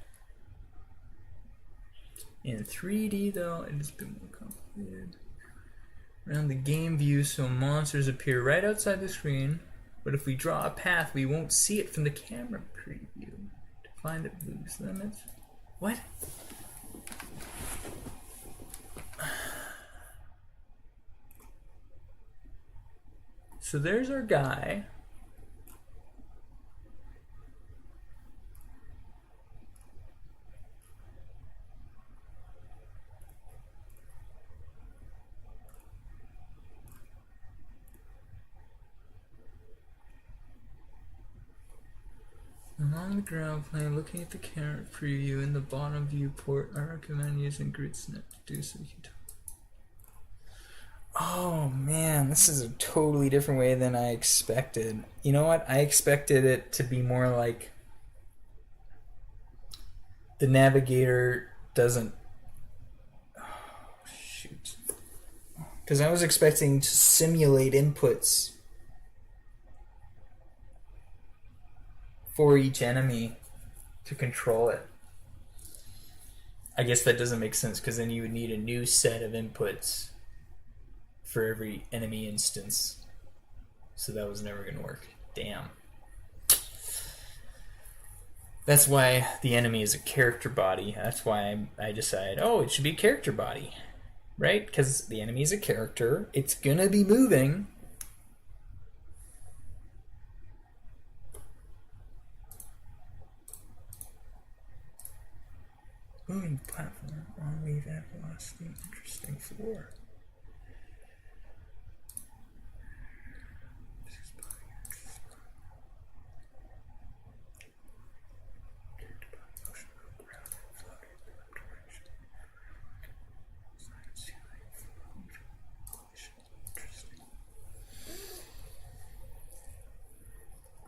In 3D though, it has been more complicated. Around the game view so monsters appear right outside the screen, but if we draw a path we won't see it from the camera preview. To find the boost limits. What? So there's our guy. on the ground plane looking at the camera preview in the bottom viewport. I recommend using GridSnap to do so. Oh man, this is a totally different way than I expected. You know what? I expected it to be more like the navigator doesn't... Oh, shoot. Because I was expecting to simulate inputs for each enemy to control it. I guess that doesn't make sense because then you would need a new set of inputs for every enemy instance. So that was never going to work. Damn. That's why the enemy is a character body. That's why I decided, oh, it should be a character body. Right? Because the enemy is a character. It's going to be moving. Moving platform on leave at velocity. Interesting floor.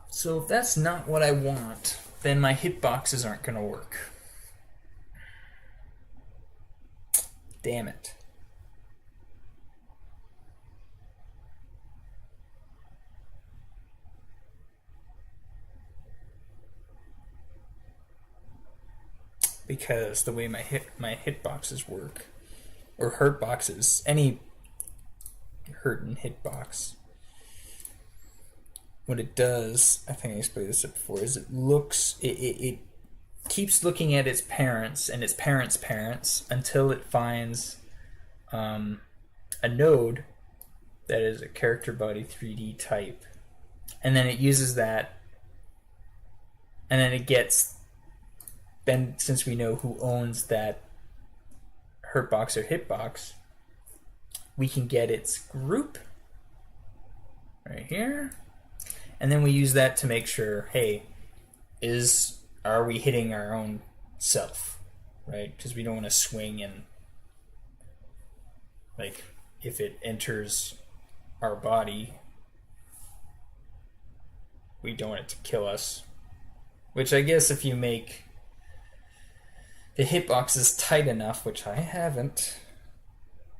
So if that's not what I want, then my hitboxes aren't going to work. Damn it. Because the way my hitboxes work, or hurt boxes, any hurt and hitbox, what it does, I think I explained this before, is it keeps looking at its parents and its parents' parents until it finds a node that is a character body 3D type. And then it uses that, and then it gets, then since we know who owns that hurtbox or hitbox, we can get its group right here. And then we use that to make sure, hey, are we hitting our own self, right? Because we don't want to swing and, like, if it enters our body, we don't want it to kill us. Which I guess if you make the hitboxes tight enough, which I haven't,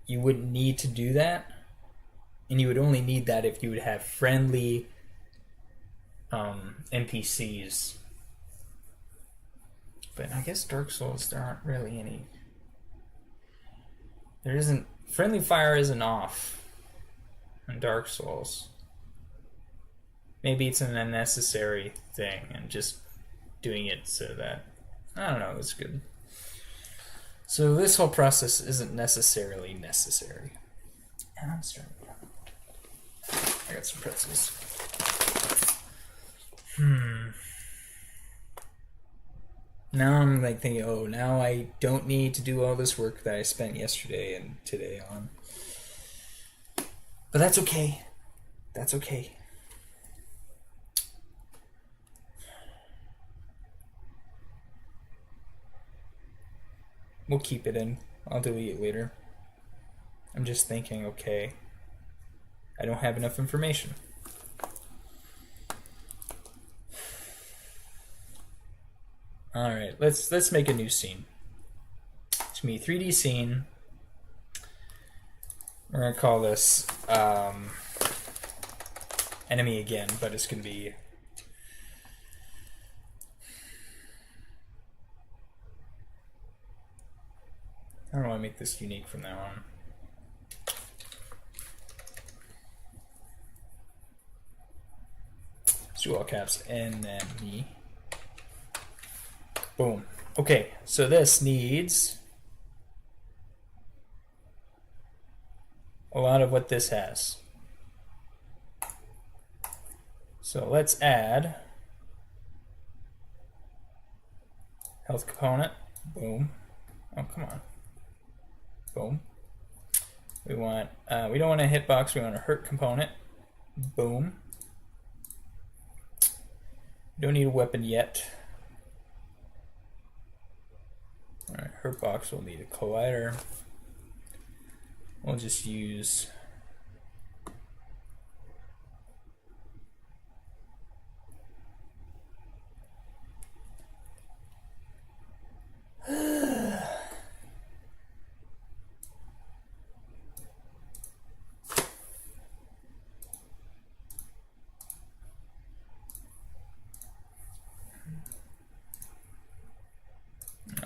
you wouldn't need to do that. And you would only need that if you would have friendly NPCs. But I guess Dark Souls, there aren't really any. There isn't. Friendly fire isn't off in Dark Souls. Maybe it's an unnecessary thing and just doing it so that, I don't know, it's good. So this whole process isn't necessarily necessary. And I'm starting. I got some pretzels. Now I'm like thinking, oh, now I don't need to do all this work that I spent yesterday and today on. But that's okay. That's okay. We'll keep it in. I'll delete it later. I'm just thinking, okay, I don't have enough information. All right, let's make a new scene. It's gonna be a 3D scene. We're gonna call this enemy again, but it's gonna be I don't want to make this unique from now on. Let's do all caps enemy. Boom. Okay, so this needs a lot of what this has. So let's add health component. Boom. Oh, come on. Boom. We want we don't want a hitbox, we want a hurt component. Boom. Don't need a weapon yet. Alright, Hitbox will need a collider. We'll just use no,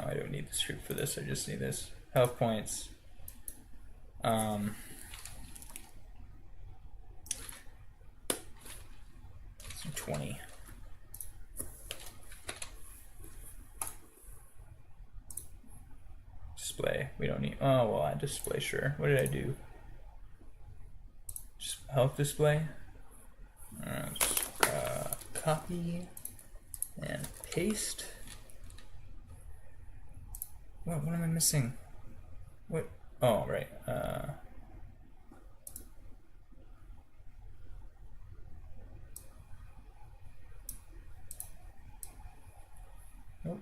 I don't need the script for this, I just need this. Health points. 20. Display. We don't need. Oh well, I display. Sure. What did I do? Just health display. Just, copy and paste. What am I missing? What? Oh right. Nope.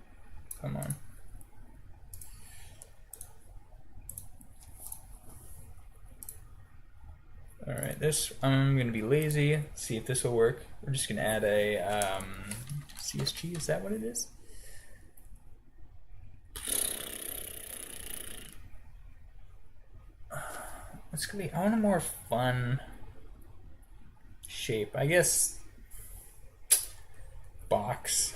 Come on. Alright, this, I'm going to be lazy, see if this will work. We're just going to add a CSG, is that what it is? It's going to be, I want a more fun shape. I guess box.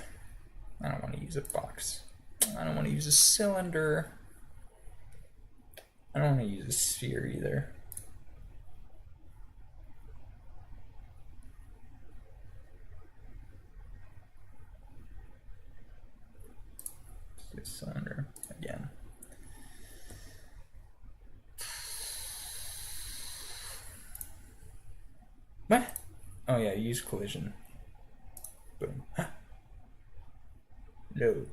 I don't want to use a box. I don't want to use a cylinder. I don't want to use a sphere either. Cylinder again. What? Oh yeah, use collision. Boom. Huh. No.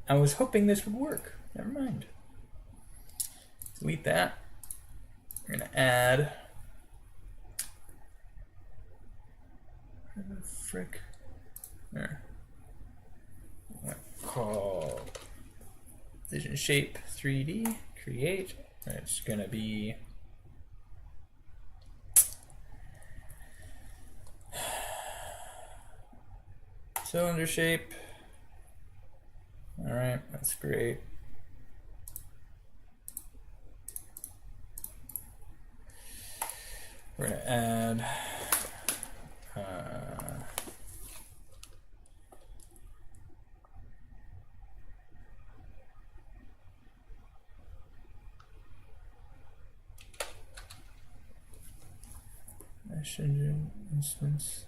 I was hoping this would work. Never mind. Delete that. We're gonna add. Where the frick? There. Call vision shape 3D. Create. It's gonna be cylinder shape. All right, that's great. We're gonna add mesh engine instance.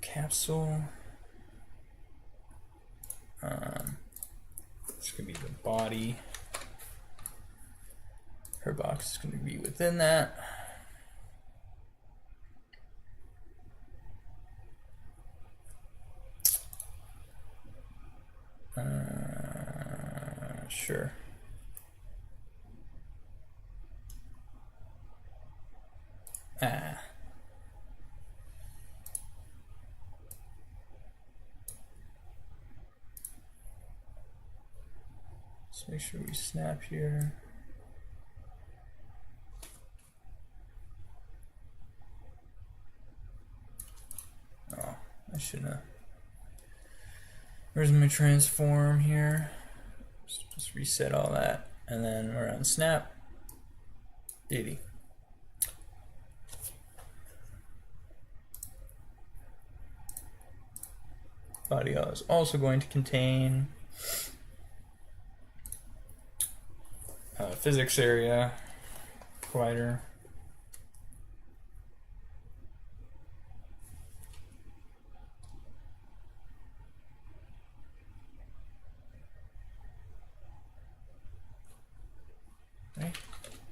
Capsule. It's gonna be the body. Her box is gonna be within that. Sure. Let's make sure we snap here. Oh, I shouldn't have. Where's my transform here? Just reset all that, and then we're on snap. 80. Body is also going to contain physics area, collider. Right,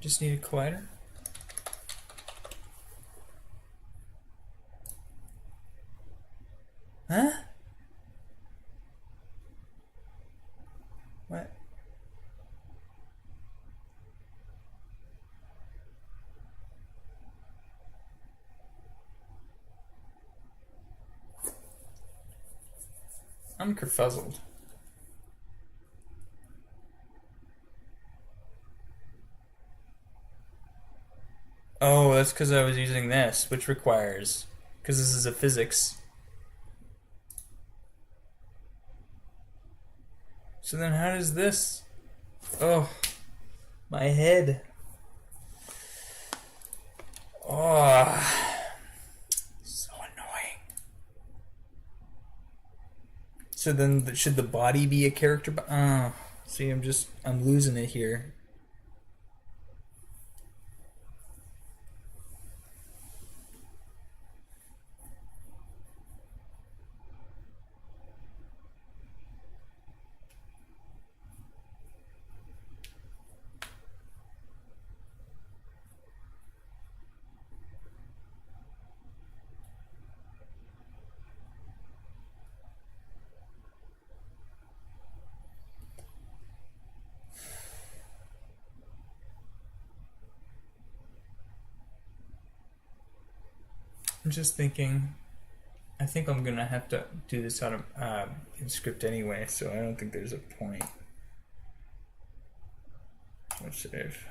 just need a collider. Huh? What? I'm kerfuzzled. Oh, that's because I was using this, which requires, because this is a physics. So then how does this? Oh, my head. Oh, so annoying. So then should the body be a character? Oh, see, I'm losing it here. I'm just thinking, I think I'm gonna have to do this out of in script anyway, so I don't think there's a point. Let's save.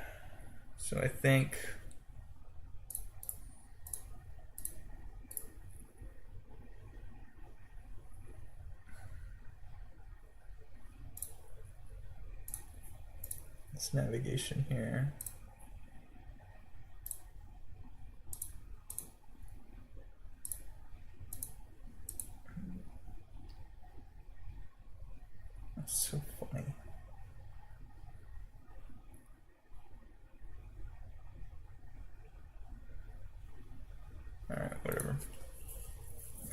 So I think it's navigation here. That's so funny. Alright, whatever.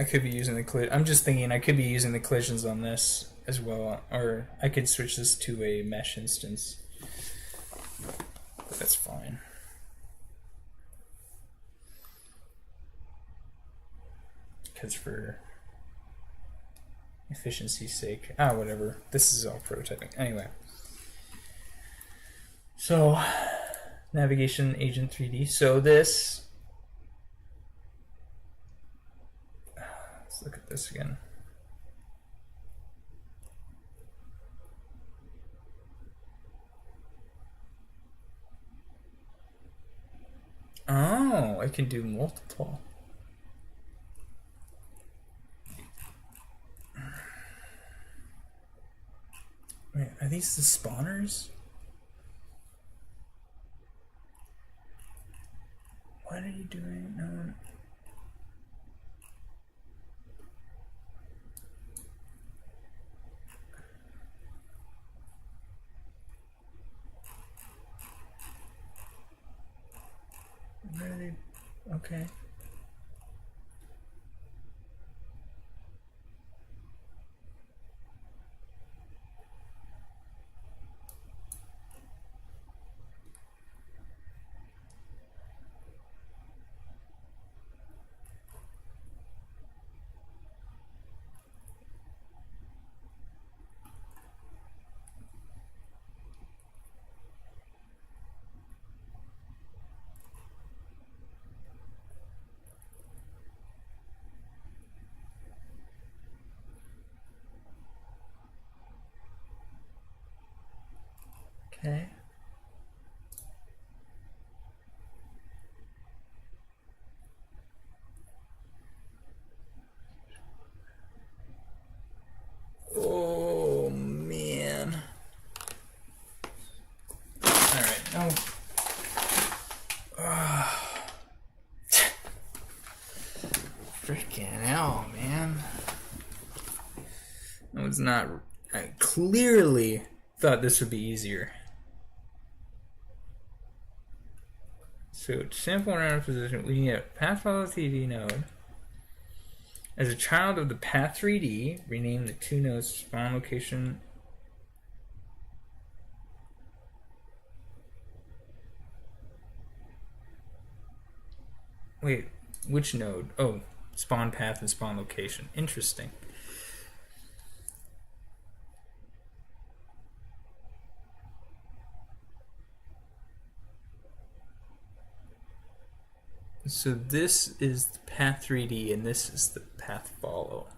I could be using the I'm just thinking I could be using the collisions on this as well, or I could switch this to a mesh instance. But that's fine. Because for efficiency's sake. Whatever. This is all prototyping. Anyway. So, navigation agent 3D. So this... Let's look at this again. Oh, I can do multiple. Wait, are these the spawners? What are you doing? No. Where are they? Okay. Okay. Oh man. Alright, no. Freaking hell, man. I was not. I clearly thought this would be easier. So to sample around a position, we need a path follow 3D node. As a child of the path 3D, rename the two nodes spawn location. Wait, which node? Oh, spawn path and spawn location. Interesting. So this is the path 3D and this is the path follow.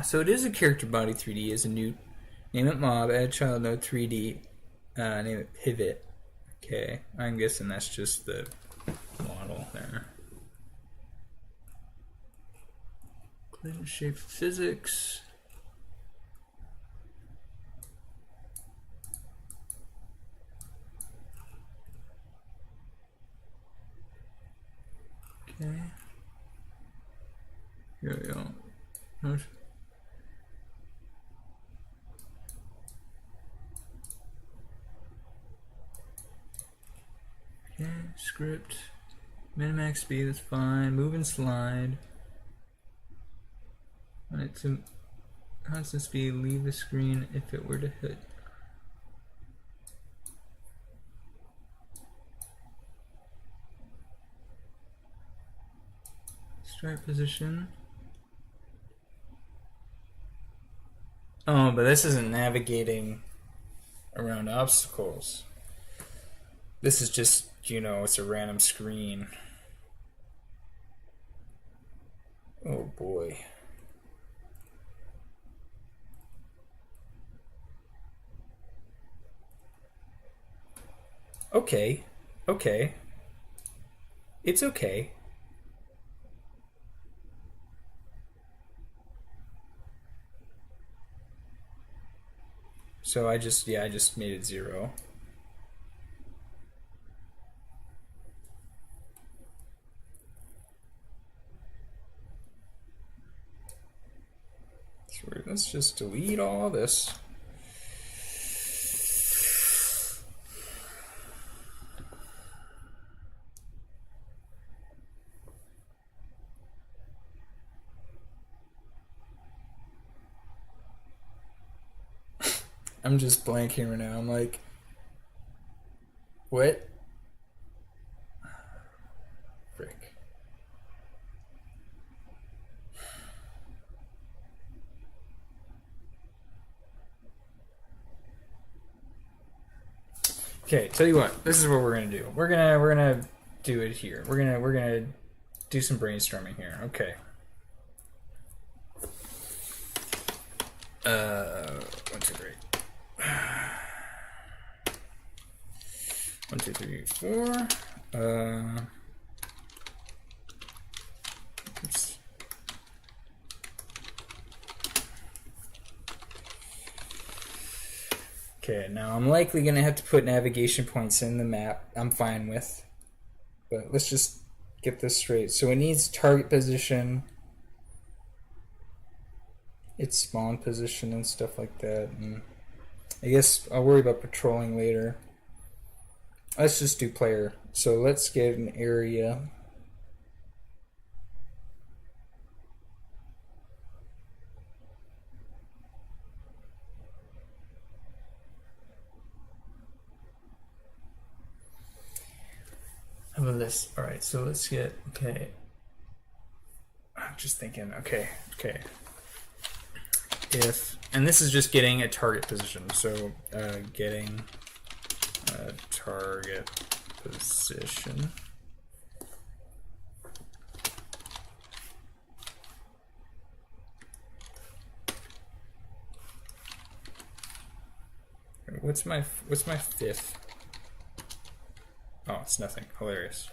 So it is a character body 3D is a new. Name it mob, add child node 3D, name it pivot. Okay, I'm guessing that's just the model there. Collision shape physics. Okay. Here we go. Okay, script. Minimax speed is fine. Move and slide. Want it to constant speed, leave the screen if it were to hit. Start position. Oh, but this isn't navigating around obstacles. This is just, you know, it's a random screen. Oh boy. Okay. Okay. It's okay. So I just made it 0. So let's just delete all this. I'm just blanking right now. I'm like, what? Frick. Okay, tell you what. This is what we're gonna do. We're gonna do it here. We're gonna do some brainstorming here. Okay. 1, 2, 3. 1, 2, 3, 4. Oops. Okay, now I'm likely gonna have to put navigation points in the map. I'm fine with, but let's just get this straight. So it needs target position, its spawn position and stuff like that. And I guess I'll worry about patrolling later. Let's just do player. So let's get an area. How about this? All right, so let's get, okay. I'm just thinking, okay. If, and this is just getting a target position. So getting a target position. What's my fifth? Oh, it's nothing. Hilarious.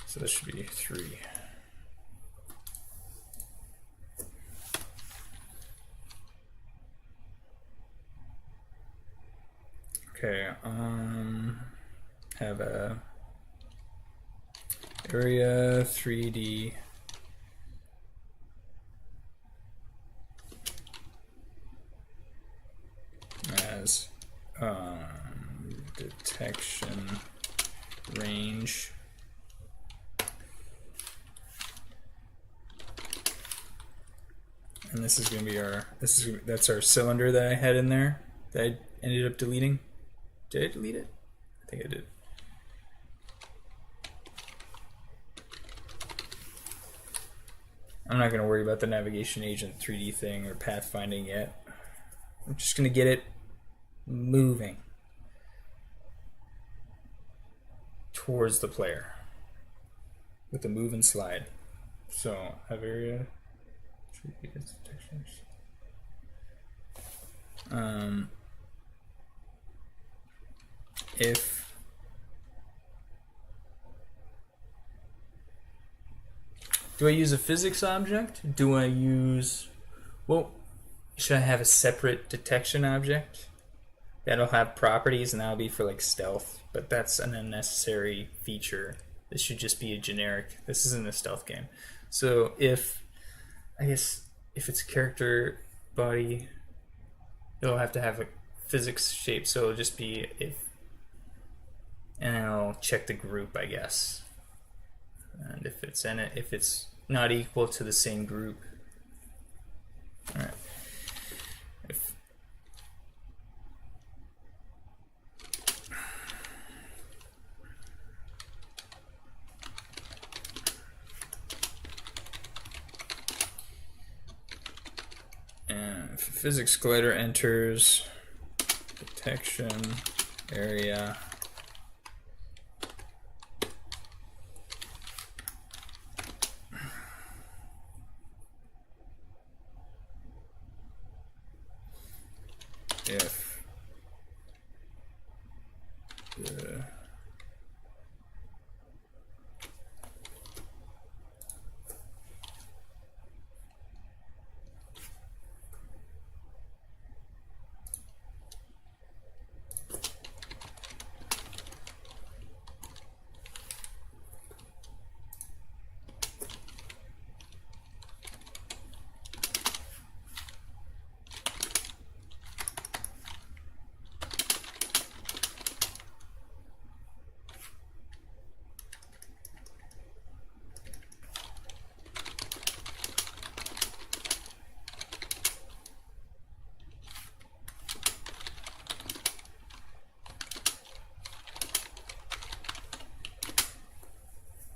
So this should be 3. Okay, have a area 3D as detection range and this is going to be our that's our cylinder that I had in there that I ended up deleting. Did I delete it? I think I did. I'm not going to worry about the navigation agent 3D thing or pathfinding yet. I'm just going to get it moving towards the player with the move and slide. So have area If do I use a physics object? Do I use, well, should I have a separate detection object? That'll have properties and that'll be for like stealth, but that's an unnecessary feature. This should just be a generic. This isn't a stealth game. So if, I guess, if it's character body, it'll have to have a physics shape, so it'll just be if, and I'll check the group, I guess. And if it's in it, if it's not equal to the same group. All right. And if physics glider enters detection area, if the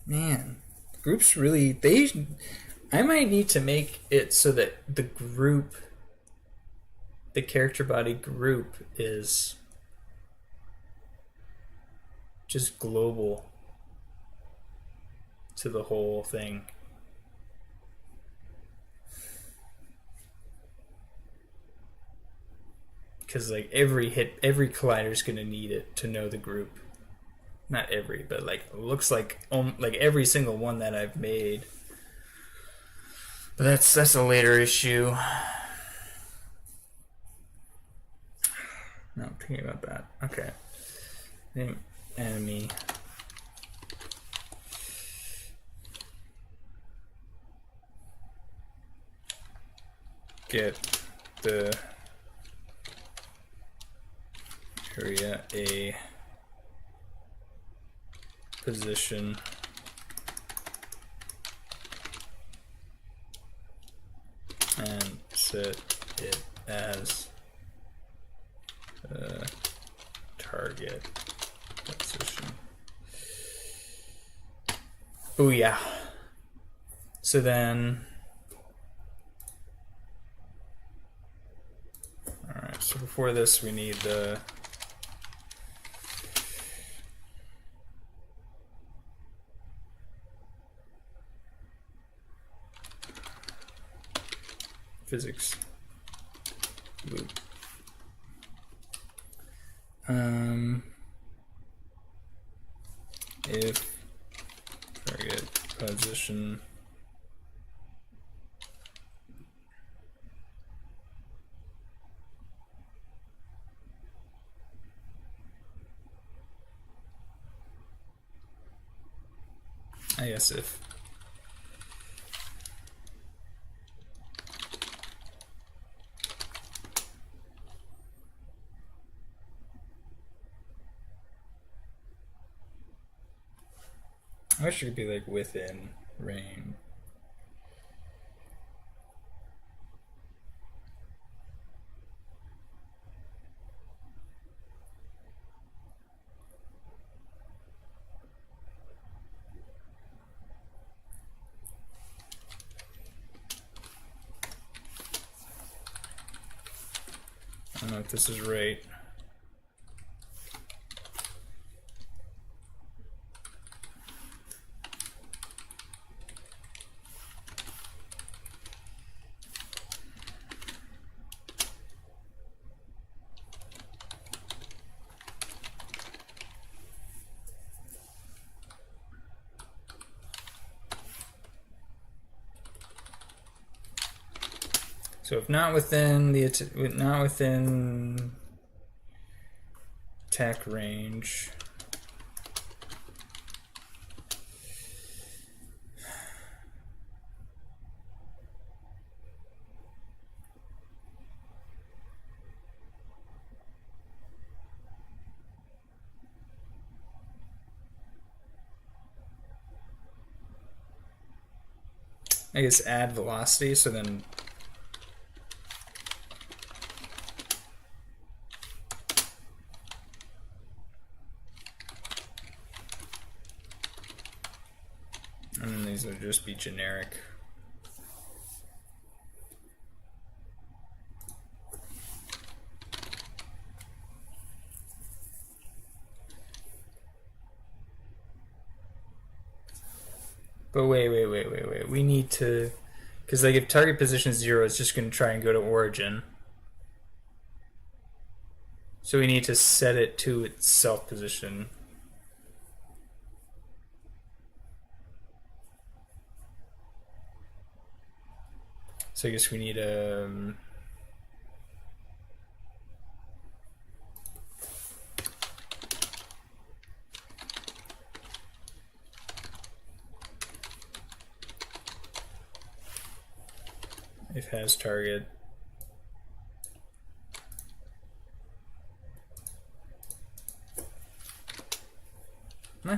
man, groups really, I might need to make it so that the group, the character body group is just global to the whole thing. Because like every collider is going to need it to know the group. Not every, but like looks like every single one that I've made. But that's a later issue. No, I'm thinking about that. Okay. Name enemy. Get the area A position and set it as target position. Booyah. So then, alright, so before this we need the physics loop. If target position I guess if I wish it could be like within range. I don't know if this is right. So if not within attack range, I guess add velocity, so then and then these would just be generic. But wait. We need to, because like if target position is 0, it's just going to try and go to origin. So we need to set it to its self position. So I guess we need a if has target. Nah.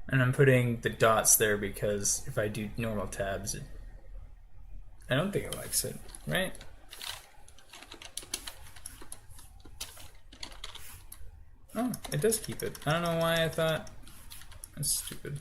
And I'm putting the dots there because if I do normal tabs, I don't think it likes it, right? Oh, it does keep it. I don't know why I thought. That's stupid.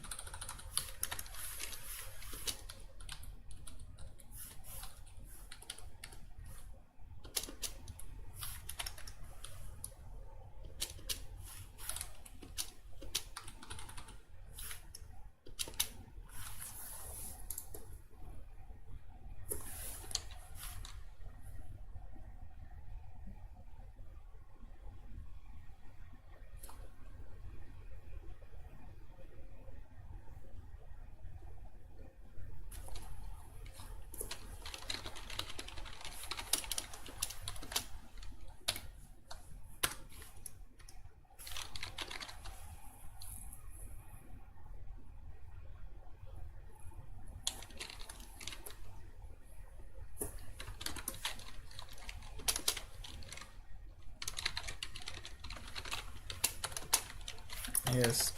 I guess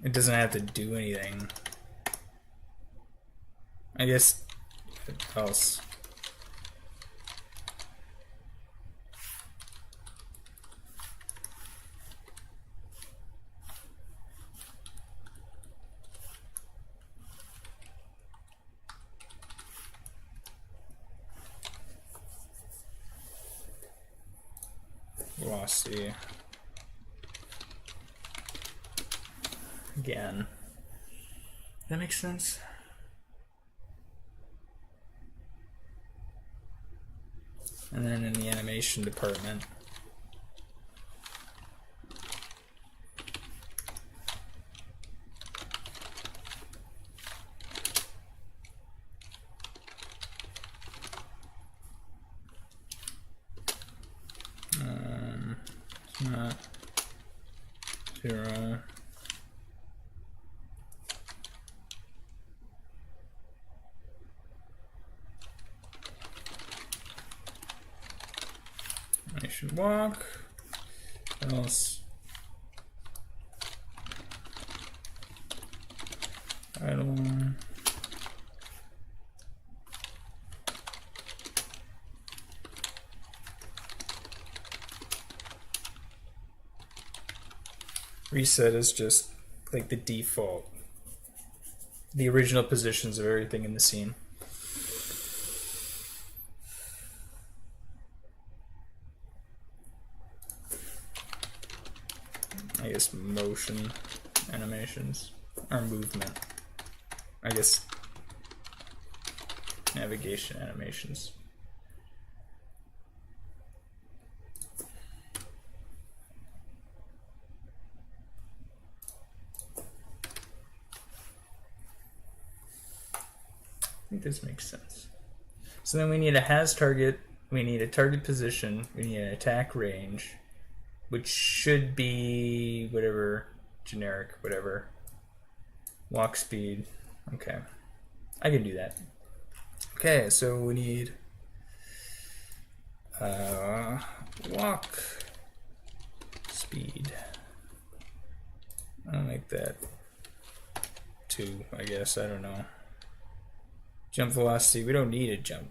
it doesn't have to do anything. I guess else. Velocity. Again. That makes sense. And then in the animation department, it's not 0. I should walk. Else. Idle. Reset is just like the default, the original positions of everything in the scene. I guess motion animations or movement. I guess navigation animations. I think this makes sense. So then we need a has target, we need a target position, we need an attack range, which should be whatever, generic, whatever. Walk speed. Okay. I can do that. Okay, so we need walk speed. I'll make that 2, I guess. I don't know. Jump velocity. We don't need a jump.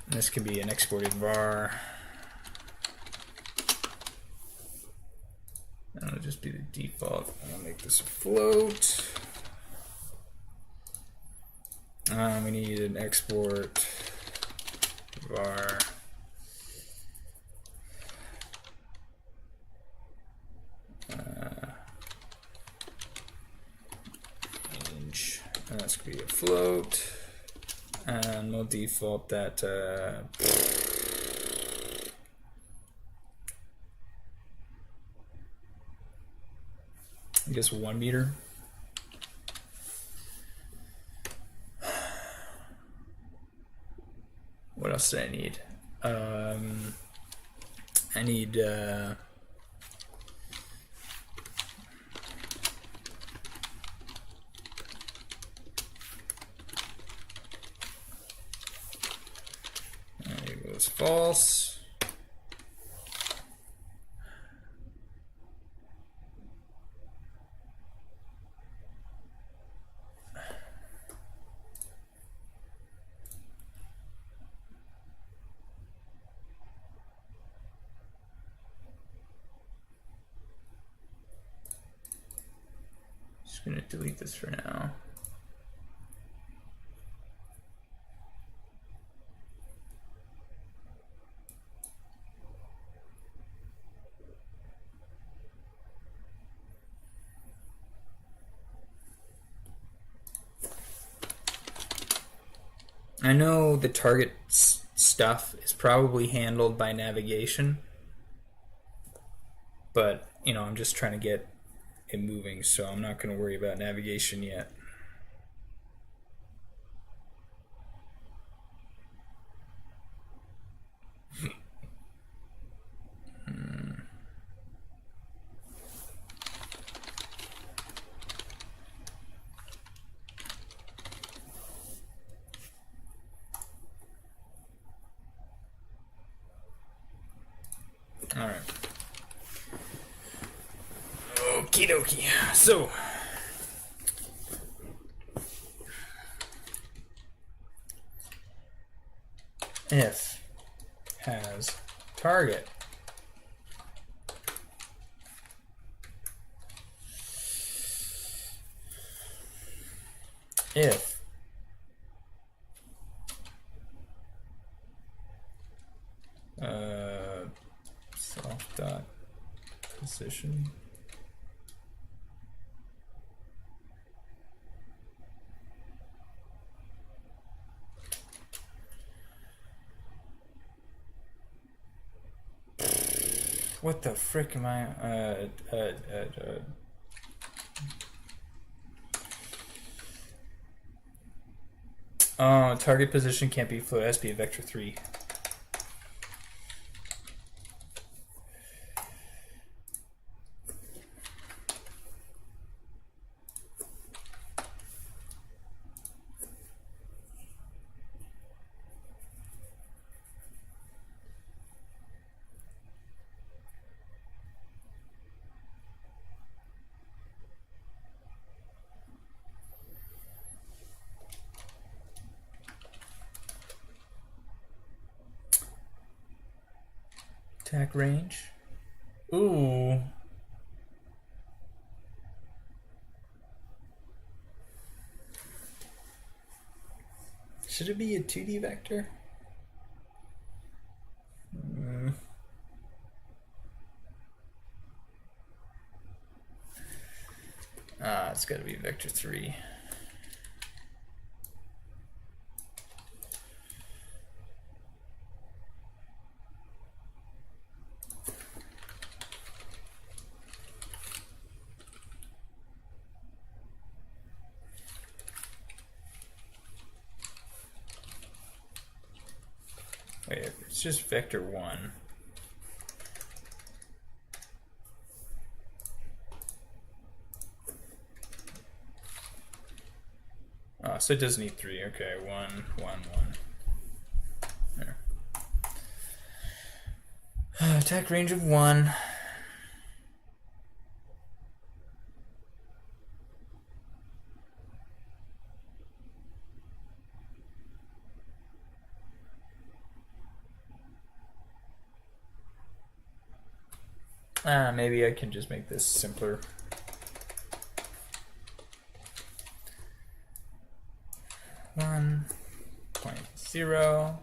This can be an exported var. That'll just be the default. I'll make this a float. We need an export var. Range. And that's going to be a float. And we'll default that I guess 1 meter. What else do I need? I need equals false. Just gonna delete this for now. I know the target stuff is probably handled by navigation, but you know, I'm just trying to get it moving, so I'm not going to worry about navigation yet. All right. Okie dokie. So, if has target if self dot position what the frick am I oh, target position can't be float, it has to be a vector 3. Attack range. Ooh. Should it be a 2D vector? It's got to be vector 3. It's just vector 1. Oh, so it does need 3. Okay, 1, 1, 1. There. Attack range of 1. Maybe I can just make this simpler. One 0,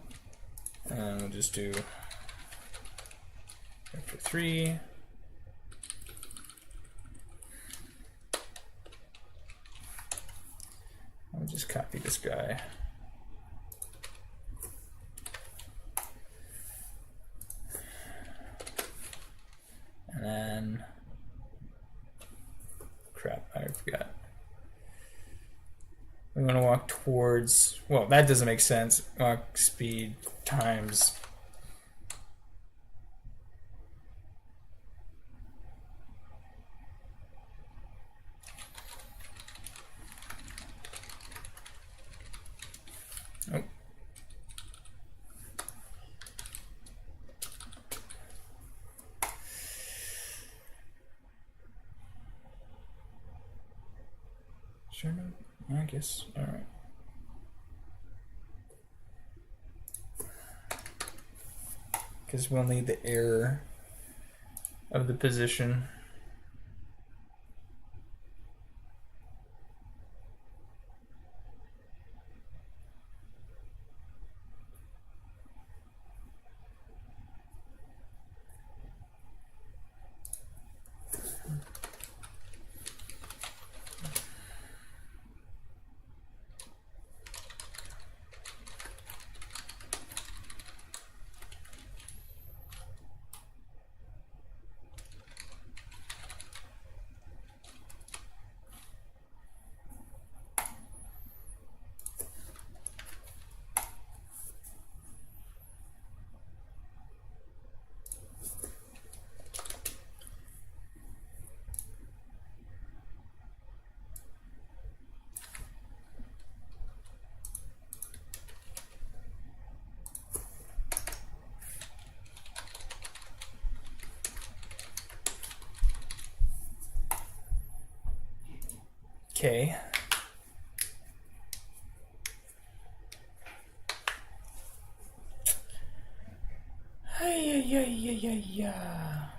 and we'll just do vector 3. I'll just copy this guy. And then, crap, I forgot. We want to walk towards, well, that doesn't make sense. Walk speed times. Oh. Sure, no, I guess, all right. Because we'll need the error of the position. Okay. Yeah.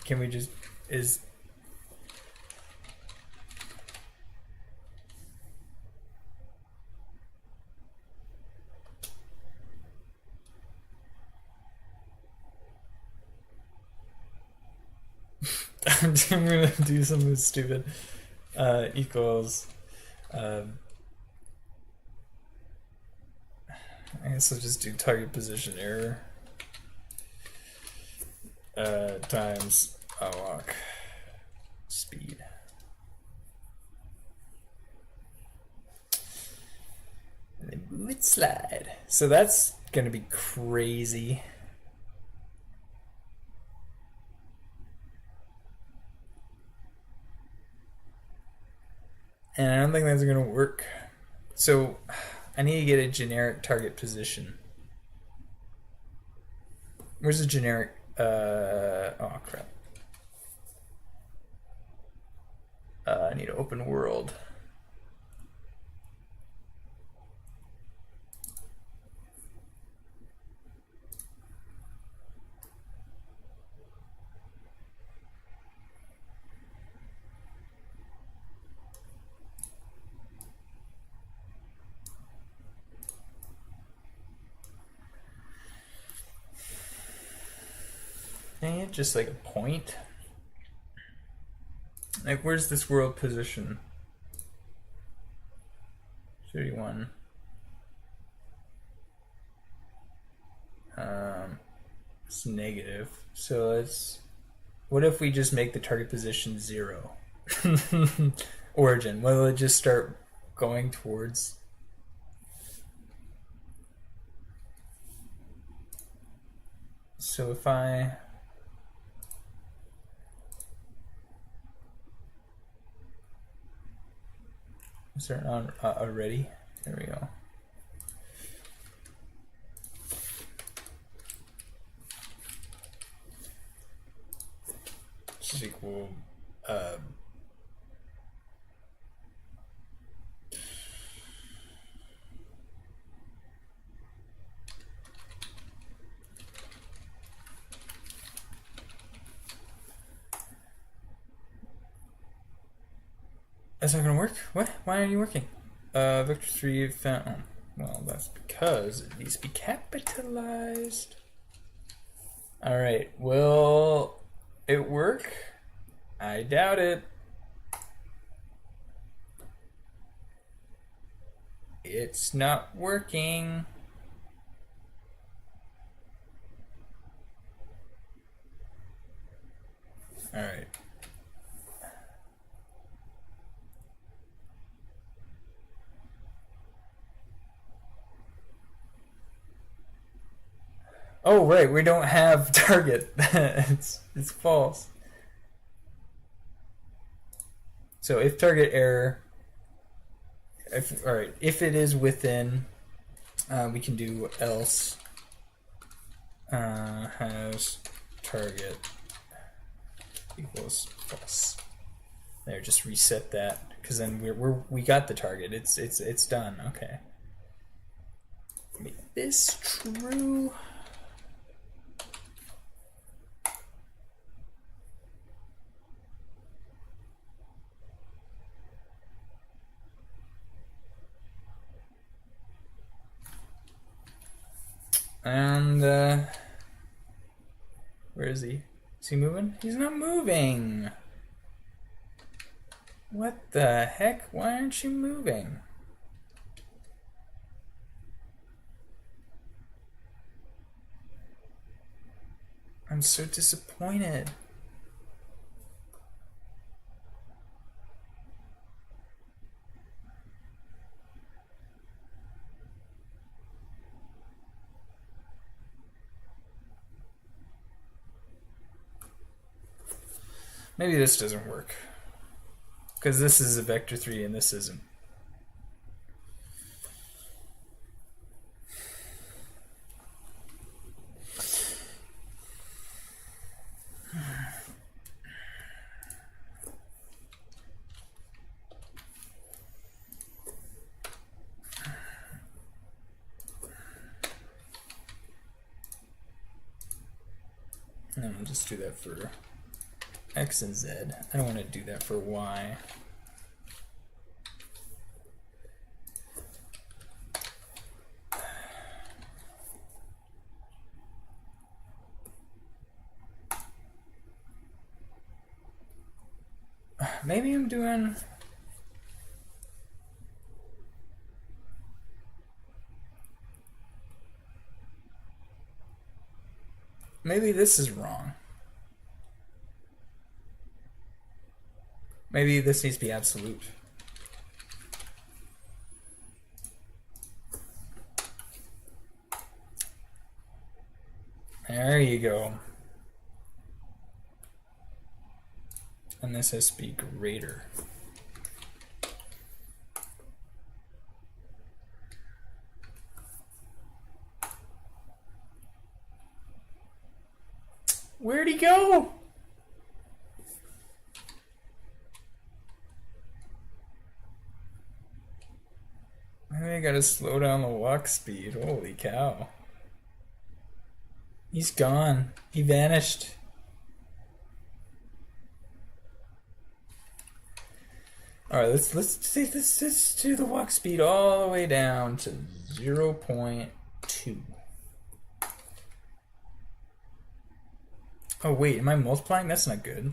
Can we just, is... I'm gonna do something stupid. Equals... I guess I'll just do target position error. Times walk speed. And then move it slide. So that's gonna be crazy. And I don't think that's gonna work. So I need to get a generic target position. Where's the generic? Oh crap. I need to open world. it just like a point. Like, where's this world position? 31. It's negative. So let's. What if we just make the target position 0? Origin. Will it just start going towards? So if I. Is there on already? There we go. This is equal. That's not gonna work? What? Why aren't you working? Vector 3 found. Oh, well, that's because it needs to be capitalized. Alright, will it work? I doubt it. It's not working. Alright. Oh, right, we don't have target. it's false. So if target error, alright, if it is within, we can do else has target equals false. There, just reset that, because then we got the target. It's done. Okay. Make this true. And where is he? Is he moving? He's not moving. What the heck? Why aren't you moving? I'm so disappointed. Maybe this doesn't work, because this is a vector 3 and this isn't. And I'll just do that for X and Z. I don't want to do that for Y. Maybe I'm doing... Maybe this is wrong. Maybe this needs to be absolute. There you go. And this has to be greater. Where'd he go? I gotta slow down the walk speed. Holy cow. He's gone. He vanished. Alright, let's do the walk speed all the way down to 0.2. Oh wait, am I multiplying? That's not good.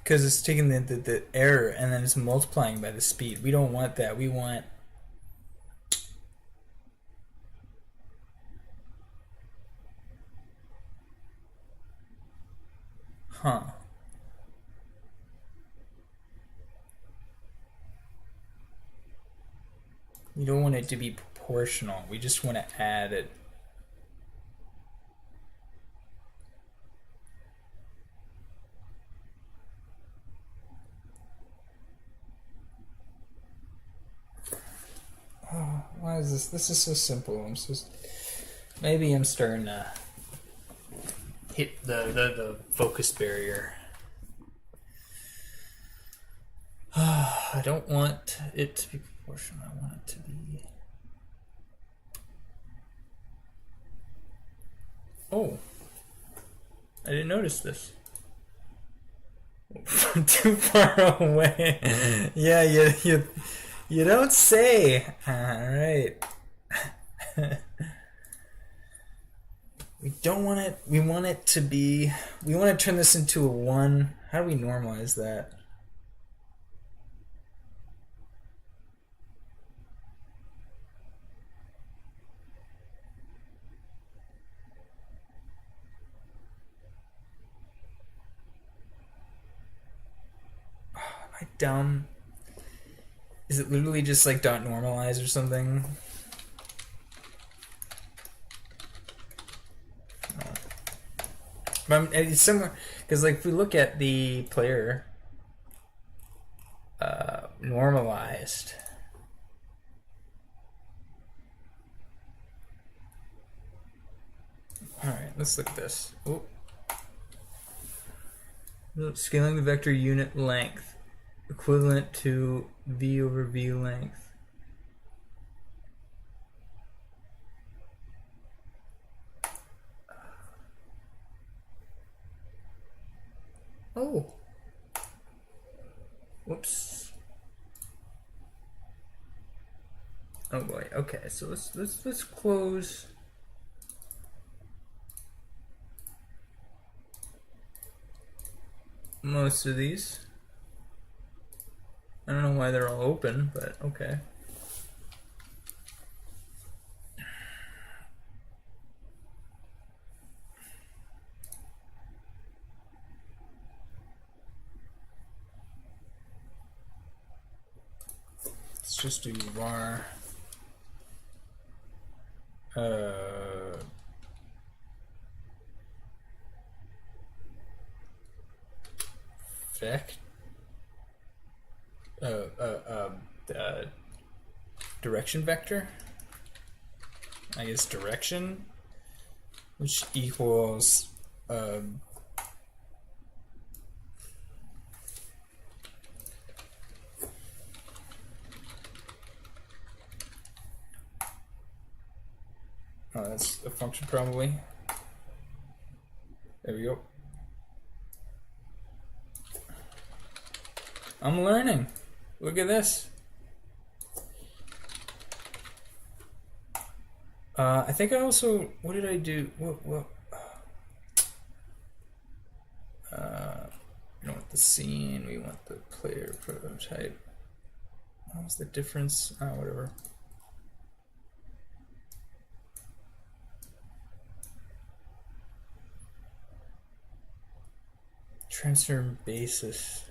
Because it's taking the error and then it's multiplying by the speed. We don't want that. We want... Huh. We don't want it to be proportional. We just want to add it. Oh, why is this? This is so simple. Maybe I'm starting to hit the focus barrier. I don't want it to be proportional. I want it to be... Oh, I didn't notice this. Too far away. Yeah, you don't say. All right. We don't want it. We want it to be... We want to turn this into a 1. How do we normalize that? Am I dumb? Is it literally just like dot normalize or something? No. But it's similar, because like if we look at the player normalized, all right, let's look at this. Oh. Scaling the vector unit length equivalent to v over v length. Oh. Whoops. Oh boy. Okay, so let's close. Most of these. I don't know why they're all open, but okay. Let's just do var vec direction vector, I guess direction, which equals oh, that's a function probably. There we go. I'm learning. Look at this. I think I also, what did I do? What? We don't want the scene, we want the player prototype. What was the difference? Oh, whatever. Transform basis.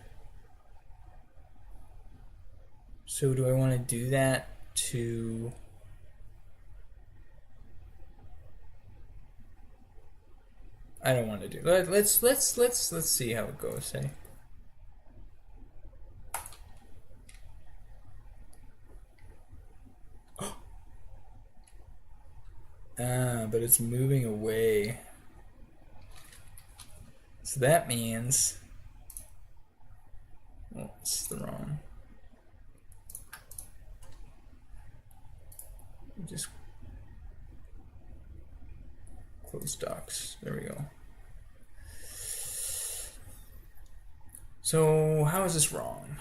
So do I want to do that to... I don't want to do. Let's see how it goes. Hey. But it's moving away. So that means... Oh, it's the wrong. Just close docs. There we go. So how is this wrong?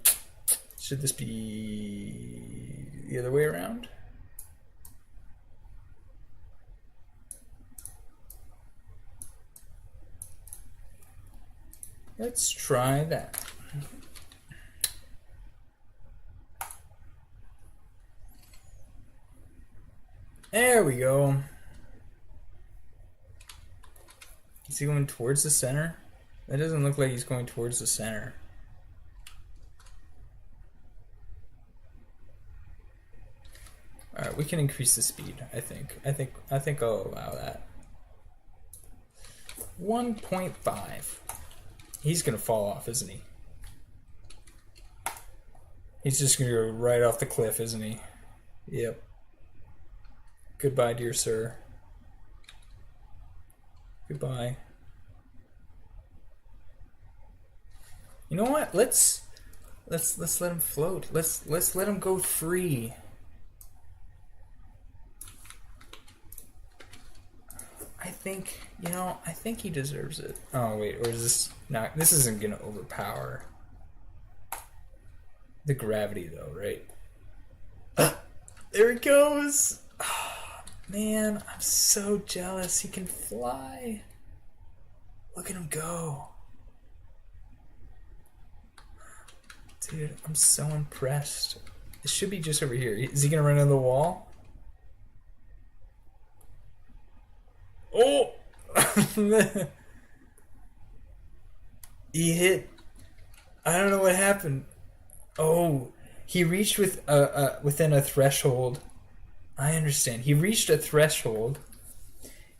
Let's Should this be the other way around? Let's try that. There we go. Is he going towards the center? That doesn't look like he's going towards the center. All right, we can increase the speed. I think I'll allow that. 1.5. He's gonna fall off, isn't he? He's just gonna go right off the cliff, isn't he? Yep. Goodbye, dear sir. Goodbye. You know what? Let's let him float. Let's let him go free. I think he deserves it. Oh wait, or is this not? This isn't gonna overpower the gravity though, right? There it goes. Oh, man, I'm so jealous. He can fly. Look at him go. Dude, I'm so impressed. It should be just over here. Is he gonna run into the wall? Oh! He hit. I don't know what happened. Oh, he reached within a threshold. I understand. He reached a threshold,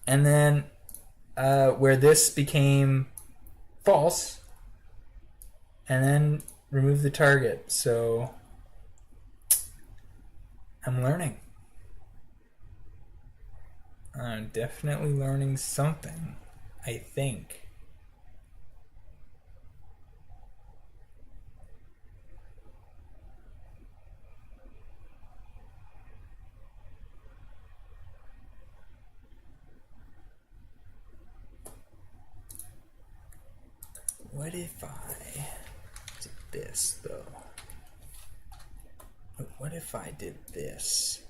and then where this became false, and then removed the target. So I'm learning. I'm definitely learning something, I think. What if I did this, though? What if I did this?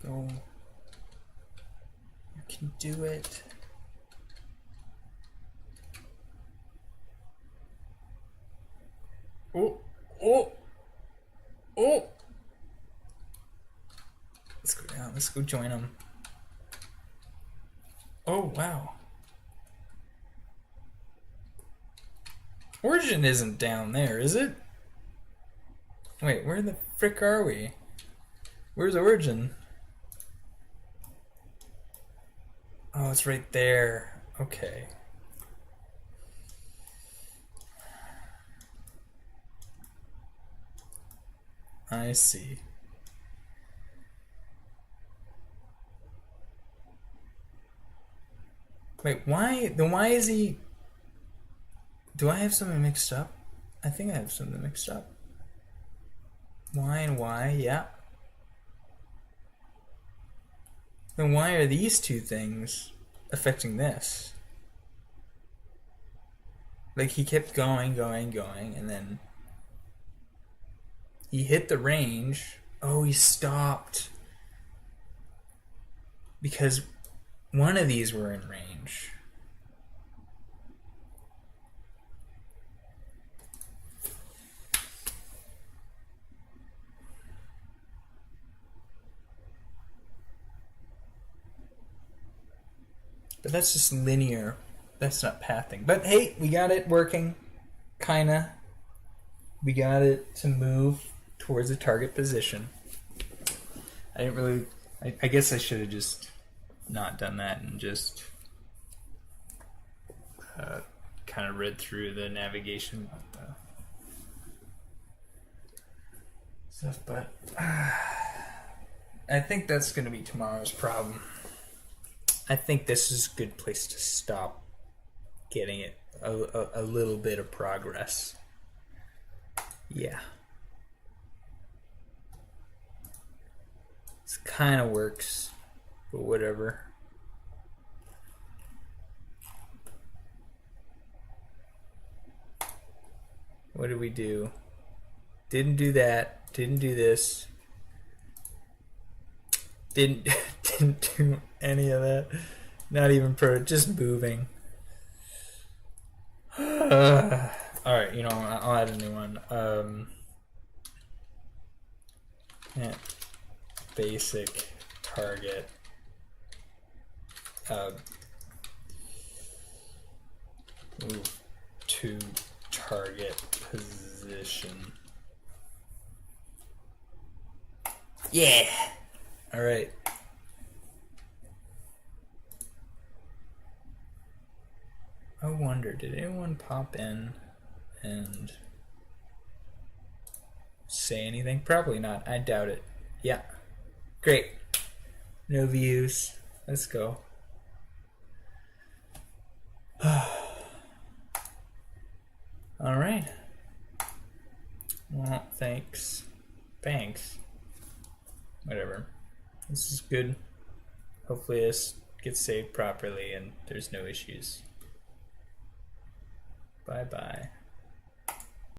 Go. You can do it. Oh, oh, oh. Let's go down. Let's go join them. Oh, wow. Origin isn't down there, is it? Wait, where the frick are we? Where's Origin? Oh, it's right there. Okay. I see. Wait, why? Then why is he... Do I have something mixed up? I think I have something mixed up. Why and why? Yeah. Then why are these two things affecting this? Like, he kept going, and then he hit the range. Oh, he stopped. Because one of these were in range. But that's just linear. That's not pathing. But hey, we got it working. Kinda. We got it to move towards a target position. I didn't really... I guess I should have just not done that and just kind of read through the navigation stuff, but I think that's going to be tomorrow's problem. I think this is a good place to stop getting it a little bit of progress. Yeah. This kind of works, but whatever. What did we do? Didn't do that. Didn't do this. Didn't do any of that. Not even just moving. Alright, you know, I'll add a new one. Yeah. Basic target. Move to target position. Yeah! Alright. I wonder, did anyone pop in and say anything? Probably not. I doubt it. Yeah. Great. No views. Let's go. Alright. Well, thanks. Thanks. Whatever. This is good. Hopefully this gets saved properly and there's no issues. Bye-bye.